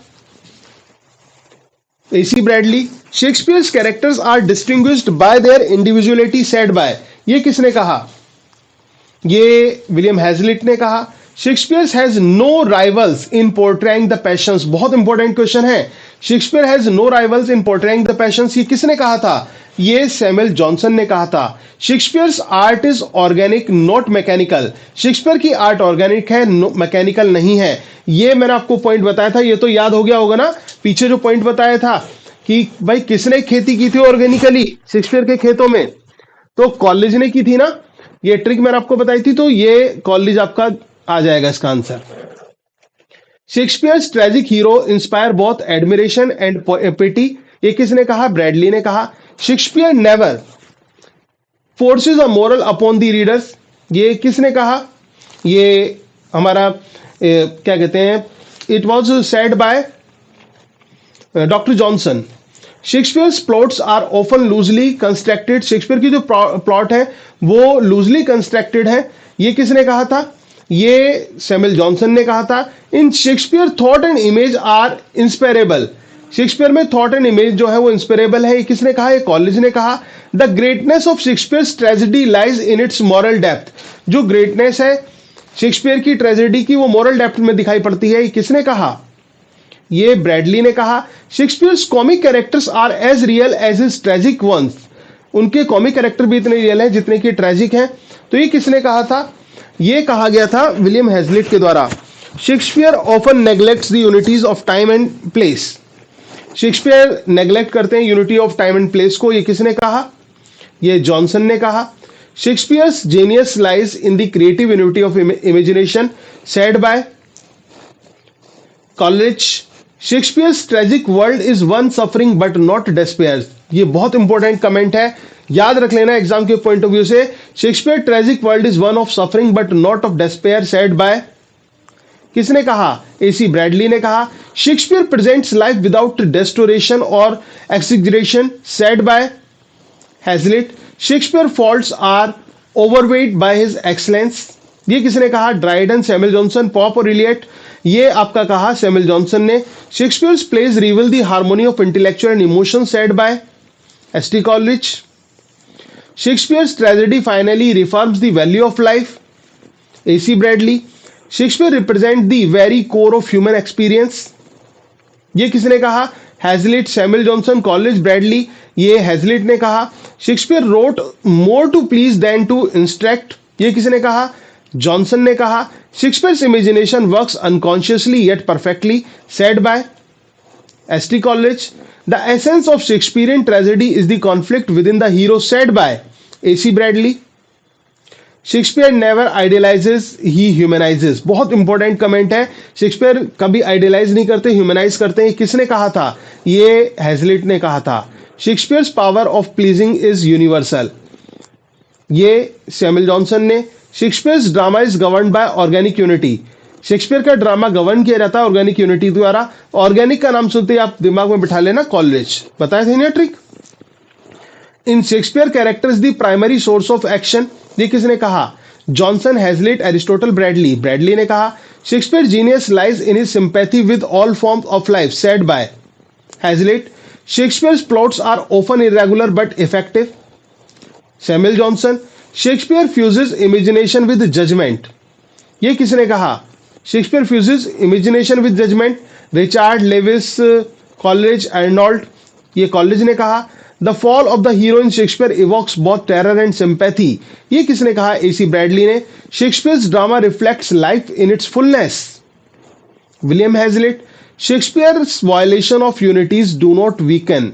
AC Bradley. Shakespeare's characters are distinguished by their individuality, said by, ये किसने कहा? ये William Hazlitt ने कहा। Shakespeare's has no rivals in portraying the passions, बहुत important question है। Shakespeare has no rivals in portraying the patience, ये किसने कहा था? ये सैमुअल जॉनसन ने कहा था। Shakespeare's art is organic not mechanical, Shakespeare की आर्ट ऑर्गेनिक है, मैकेनिकल नहीं है। ये मैंने आपको पॉइंट बताया था, ये तो याद हो गया होगा ना, पीछे जो पॉइंट बताया था कि भाई किसने खेती की थी ऑर्गेनिकली शेक्सपियर के खेतों में? तो कॉलेज ने की थी ना, ये ट्रिक मैंने आपको बताई थी, तो ये कॉलेज आपका आ जाएगा इसका answer. Shakespeare's tragic hero inspire both admiration and pity, ये किसने कहा? ब्रैडली ने कहा। Shakespeare never forces a moral upon the readers, ये किसने कहा? ये हमारा क्या कहते हैं, it was said by doctor Johnson. Shakespeare's plots are often loosely constructed, Shakespeare की जो प्लॉट है वो लूजली कंस्ट्रक्टेड है, ये किसने कहा था? ये सैमुअल जॉनसन ने कहा था। In Shakespeare thought and image are inseparable, Shakespeare में थॉट एंड इमेज जो है वो इंस्पायरेबल है, ये किसने कहा? ये कॉलेज ने कहा। The greatness of Shakespeare's tragedy lies in its moral depth, जो ग्रेटनेस है शेक्सपियर की ट्रेजेडी की वो मॉरल डेप्थ में दिखाई पड़ती है, ये किसने कहा? ये ब्रैडली ने कहा। Shakespeare's comic characters are as real as his tragic ones, उनके कॉमिक कैरेक्टर भी इतने रियल हैं जितने कि ट्रेजिक हैं, तो ये किसने कहा था? ये कहा गया था विलियम हैजलिट के द्वारा। Shakespeare often neglects the unities of time and place, Shakespeare neglect करते हैं unity of time and place को, ये किसने कहा? ये जॉनसन ने कहा। Shakespeare's genius lies in the creative unity of imagination, said by Coleridge. Shakespeare's tragic world is one suffering but not despair, ये बहुत इंपॉर्टेंट कमेंट है, याद रख लेना एग्जाम के पॉइंट ऑफ व्यू से। Shakespeare tragic world is one of suffering but not of despair, said by किसने कहा? AC ब्रैडली ने कहा। Shakespeare presents life without distortion और exaggeration, said by Hazlitt. Shakespeare faults are overweight by his excellence, ये किसने कहा? Dryden, Samuel Johnson, Pope और Eliot, ये आपका कहा सैमुअल जॉनसन ने। Shakespeare's plays reveal the harmony of intellectual and emotion, said by ST Coleridge. Shakespeare's tragedy finally reforms the value of life, AC Bradley. Shakespeare represent the very core of human experience, ये किसने कहा? Hazlitt, Samuel Johnson, Coleridge, Bradley, ये Hazlitt ने कहा। Shakespeare wrote more to please than to instruct, ये किसने कहा? Johnson ने कहा। Shakespeare's imagination works unconsciously yet perfectly, said by ST Coleridge. The essence of Shakespearean tragedy is the conflict within the hero, said by AC Bradley. Shakespeare never आइडियलाइजेस, ही ह्यूमनाइजेस, बहुत important comment है, Shakespeare कभी idealise नहीं करते, humanise करते हैं, किसने कहा था? ये हैजलिट ने कहा था। Shakespeare's power of pleasing is universal, ये सैमुअल जॉनसन ने। Shakespeare's drama is governed bye organic unity, Shakespeare का ड्रामा गवर्न किया जाता है ऑर्गेनिक यूनिटी द्वारा। ऑर्गेनिक का नाम सुनते ही आप दिमाग में बिठा लेना कॉलेज, बताया था ना trick. In Shakespeare characters the primary source of action, ये किसने कहा? Johnson, Hazlitt, Aristotle, Bradley. Bradley ने कहा Shakespeare genius lies in his sympathy with all forms of life, said by Hazlitt. Shakespeare's plots are often irregular but effective, Samuel Johnson. Shakespeare fuses imagination with judgement, ये किसने कहा? Shakespeare fuses imagination with judgement, Richard Lewis, Coleridge, Arnold, ये Coleridge ने कहा। The fall of the hero in Shakespeare evokes both terror and sympathy, ये किसने कहा? AC Bradley ने। Shakespeare's drama reflects life in its fullness, William Hazlitt. Shakespeare's violation of unities do not weaken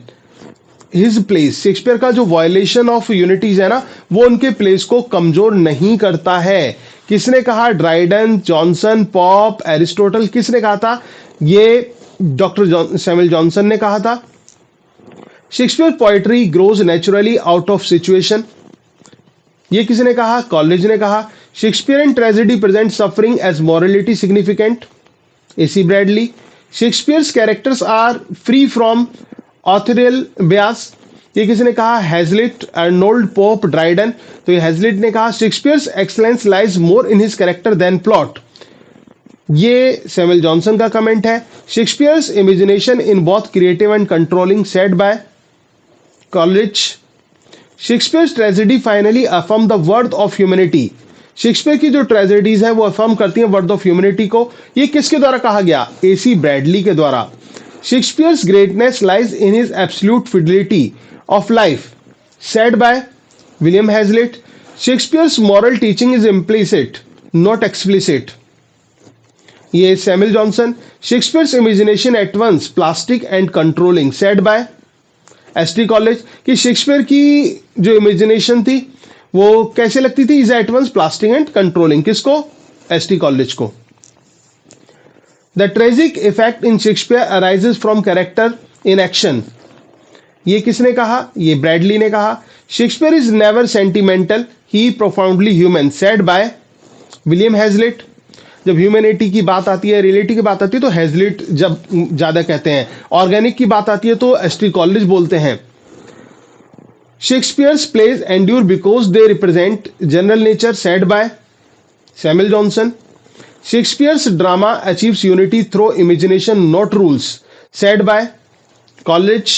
his place, Shakespeare का जो violation of unities है ना, वो उनके प्लेस को कमजोर नहीं करता है। किसने कहा? Dryden, Johnson, pop, Aristotle. किसने कहा था? ये डॉक्टर सैमुअल जॉनसन ने कहा था। Shakespeare poetry grows naturally out of situation, ये किसने कहा? कॉलेज ने कहा। Shakespearean tragedy present suffering as morality significant, AC Bradley. Shakespeare's characters are free from authorial bias, ये किसने कहा? Hazlitt, Arnold, Pope, Dryden. तो ये हैजलिट ने कहा Shakespeare's excellence lies more in his character than plot, ये सैमुअल जॉनसन का comment है। Shakespeare's imagination in both creative and controlling, said by Coleridge. Shakespeare's tragedy finally affirm the worth of humanity, Shakespeare की जो tragedies है वो affirm करती हैं worth of humanity को, ये किसके द्वारा कहा गया? एसी ब्रैडली के द्वारा। Shakespeare's greatness lies in his absolute fidelity of life, said by William Hazlitt. Shakespeare's moral teaching is implicit not explicit, ये Samuel Johnson. Shakespeare's imagination at once plastic and controlling, said by ST Coleridge. कि Shakespeare की जो imagination थी वो कैसे लगती थी? Is at once plastic and controlling, किसको? एसटी कॉलेज को। The tragic effect in Shakespeare arises from character in action, ये किसने कहा? ये ब्रैडली ने कहा। Shakespeare is never sentimental, he profoundly human, said by William Hazlitt. जब ह्यूमैनिटी की बात आती है, रियलिटी की बात आती है तो हैजलिट जब ज्यादा कहते हैं, ऑर्गेनिक की बात आती है तो एसटी कॉलेज बोलते हैं। Shakespeare's plays endure because they represent general nature, said by Samuel Johnson. Shakespeare's drama achieves unity through imagination not rules, said by Coleridge.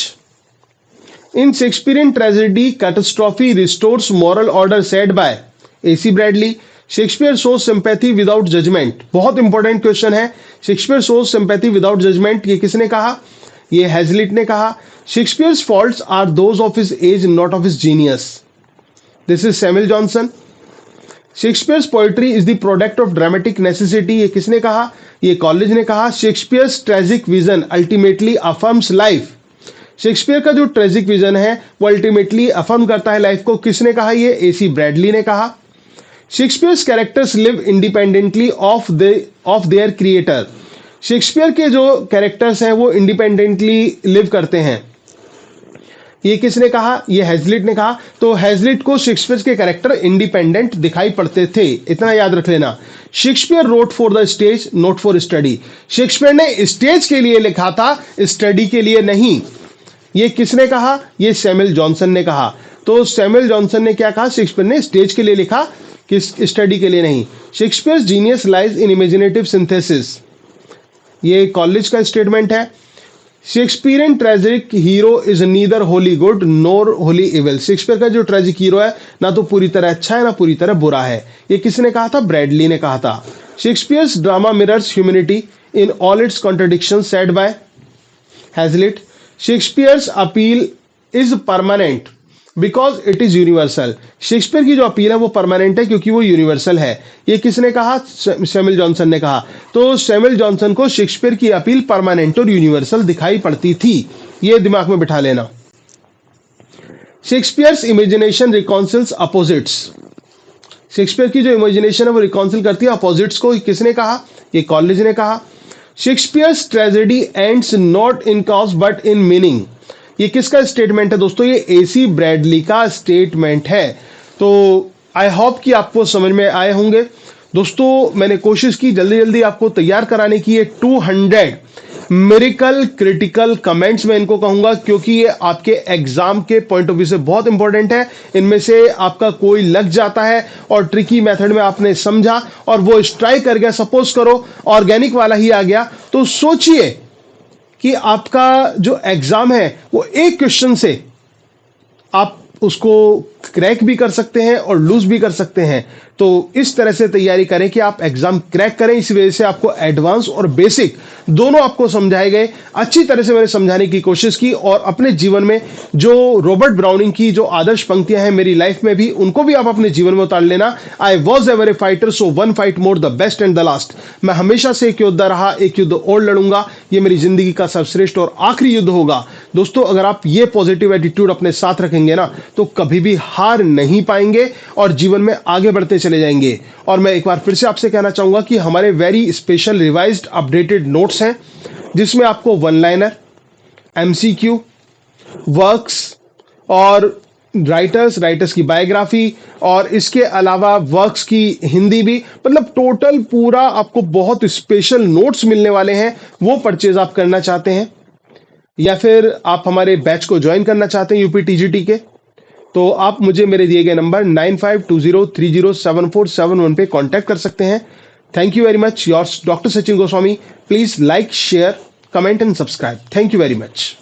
In Shakespearean tragedy catastrophe restores moral order, said by AC Bradley. Shakespeare shows sympathy without judgment, बहुत important question है। Shakespeare shows sympathy without judgment, ये किसने कहा? ये Hazlitt ने कहा। Shakespeare's faults are those of his age not of his genius, this is Samuel Johnson. Shakespeare's poetry is the product of dramatic necessity, ये किसने कहा? ये कॉलेज ने कहा। Shakespeare's tragic vision ultimately affirms life, Shakespeare का जो tragic vision है वो अल्टीमेटली अफर्म करता है लाइफ को, किसने कहा? ये एसी ब्रैडली ने कहा। Shakespeare's characters live independently of their creator, Shakespeare के जो कैरेक्टर्स हैं वो इंडिपेंडेंटली लिव करते हैं, ये किसने कहा? ये हैजलिट ने कहा। तो हैजलिट को शेक्सपियर के कैरेक्टर इंडिपेंडेंट दिखाई पड़ते थे, इतना याद रख लेना। Shakespeare wrote for the stage not for study, Shakespeare ने स्टेज के लिए लिखा था, स्टडी के लिए नहीं, ये किसने कहा? ये सैमुअल जॉनसन ने कहा। तो सैमुअल जॉनसन ने क्या कहा? शेक्सपियर ने स्टेज के लिए लिखा, किस स्टडी के लिए नहीं। शेक्सपियर्स जीनियस लाइज इन इमेजिनेटिव सिंथेसिस, ये कॉलेज का स्टेटमेंट है। Shakespearean tragic hero is neither Holi good nor Holi evil, Shakespeare का जो ट्रेजिक हीरो है ना तो पूरी तरह अच्छा है ना पूरी तरह बुरा है, ये किसने कहा था? ब्रैडली ने कहा था। Shakespeare's drama mirrors humanity in all it's contradiction, said by Hazlitt. Shakespeare's appeal is permanent because it is universal, Shakespeare की जो अपील है वो परमानेंट है क्योंकि वो यूनिवर्सल है, ये किसने कहा? सैमुअल जॉनसन ने कहा। तो सैमुअल जॉनसन को शेक्सपियर की अपील परमानेंट और यूनिवर्सल दिखाई पड़ती थी, ये दिमाग में बिठा लेना। शेक्सपियर्स इमेजिनेशन रिकॉन्सिल्स अपोजिट्स, शेक्सपियर की जो इमेजिनेशन है वो रिकॉन्सिल करती है अपोजिट्स को, किसने कहा? ये कॉलेज ने कहा। Shakespeare's tragedy ends not in cause but in meaning, ये किसका स्टेटमेंट है दोस्तों? ये एसी ब्रैडली का स्टेटमेंट है। तो आई होप कि आपको समझ में आए होंगे। दोस्तों मैंने कोशिश की जल्दी जल्दी आपको तैयार कराने की। ये 200 मिरेकल क्रिटिकल कमेंट्स मैं इनको कहूंगा, क्योंकि ये आपके एग्जाम के पॉइंट ऑफ व्यू से बहुत इंपॉर्टेंट है। इनमें से आपका कोई लग जाता है और ट्रिकी मेथड में आपने समझा और वो स्ट्राइक कर गया, सपोज करो ऑर्गेनिक वाला ही आ गया, तो सोचिए कि आपका जो एग्जाम है वो एक क्वेश्चन से आप उसको क्रैक भी कर सकते हैं और लूज भी कर सकते हैं। तो इस तरह से तैयारी करें कि आप एग्जाम क्रैक करें। इस वजह से आपको एडवांस और बेसिक दोनों आपको समझाए गए। अच्छी तरह से मैंने समझाने की कोशिश की और अपने जीवन में जो रॉबर्ट ब्राउनिंग की जो आदर्श पंक्तियां हैं मेरी लाइफ में भी, उनको भी आप अपने जीवन में उतार लेना। I was ever A fighter, so one fight more, the best and the last. मैं हमेशा से एक योद्धा रहा, एक युद्ध और लड़ूंगा। ये मेरी जिंदगी का सर्वश्रेष्ठ और आखिरी युद्ध होगा। दोस्तों अगर आप ये पॉजिटिव एटीट्यूड अपने साथ रखेंगे ना, तो कभी भी हार नहीं पाएंगे और जीवन में आगे बढ़ते चले जाएंगे। और मैं एक बार फिर से आपसे कहना चाहूंगा कि हमारे very special revised updated notes हैं, जिसमें आपको वन लाइनर, एमसीक्यू, वर्क्स और राइटर्स की बायोग्राफी और इसके अलावा वर्क्स की हिंदी भी, मतलब टोटल पूरा आपको बहुत स्पेशल नोट्स मिलने वाले हैं। वो परचेज आप करना चाहते हैं या फिर आप हमारे बैच को ज्वाइन करना चाहते हैं यूपी टीजीटी के, तो आप मुझे मेरे दिए गए नंबर 9520307471 पे कांटेक्ट कर सकते हैं। Thank you very much, yours doctor Sachin Goswami. Please like, share, comment and subscribe. Thank you very much.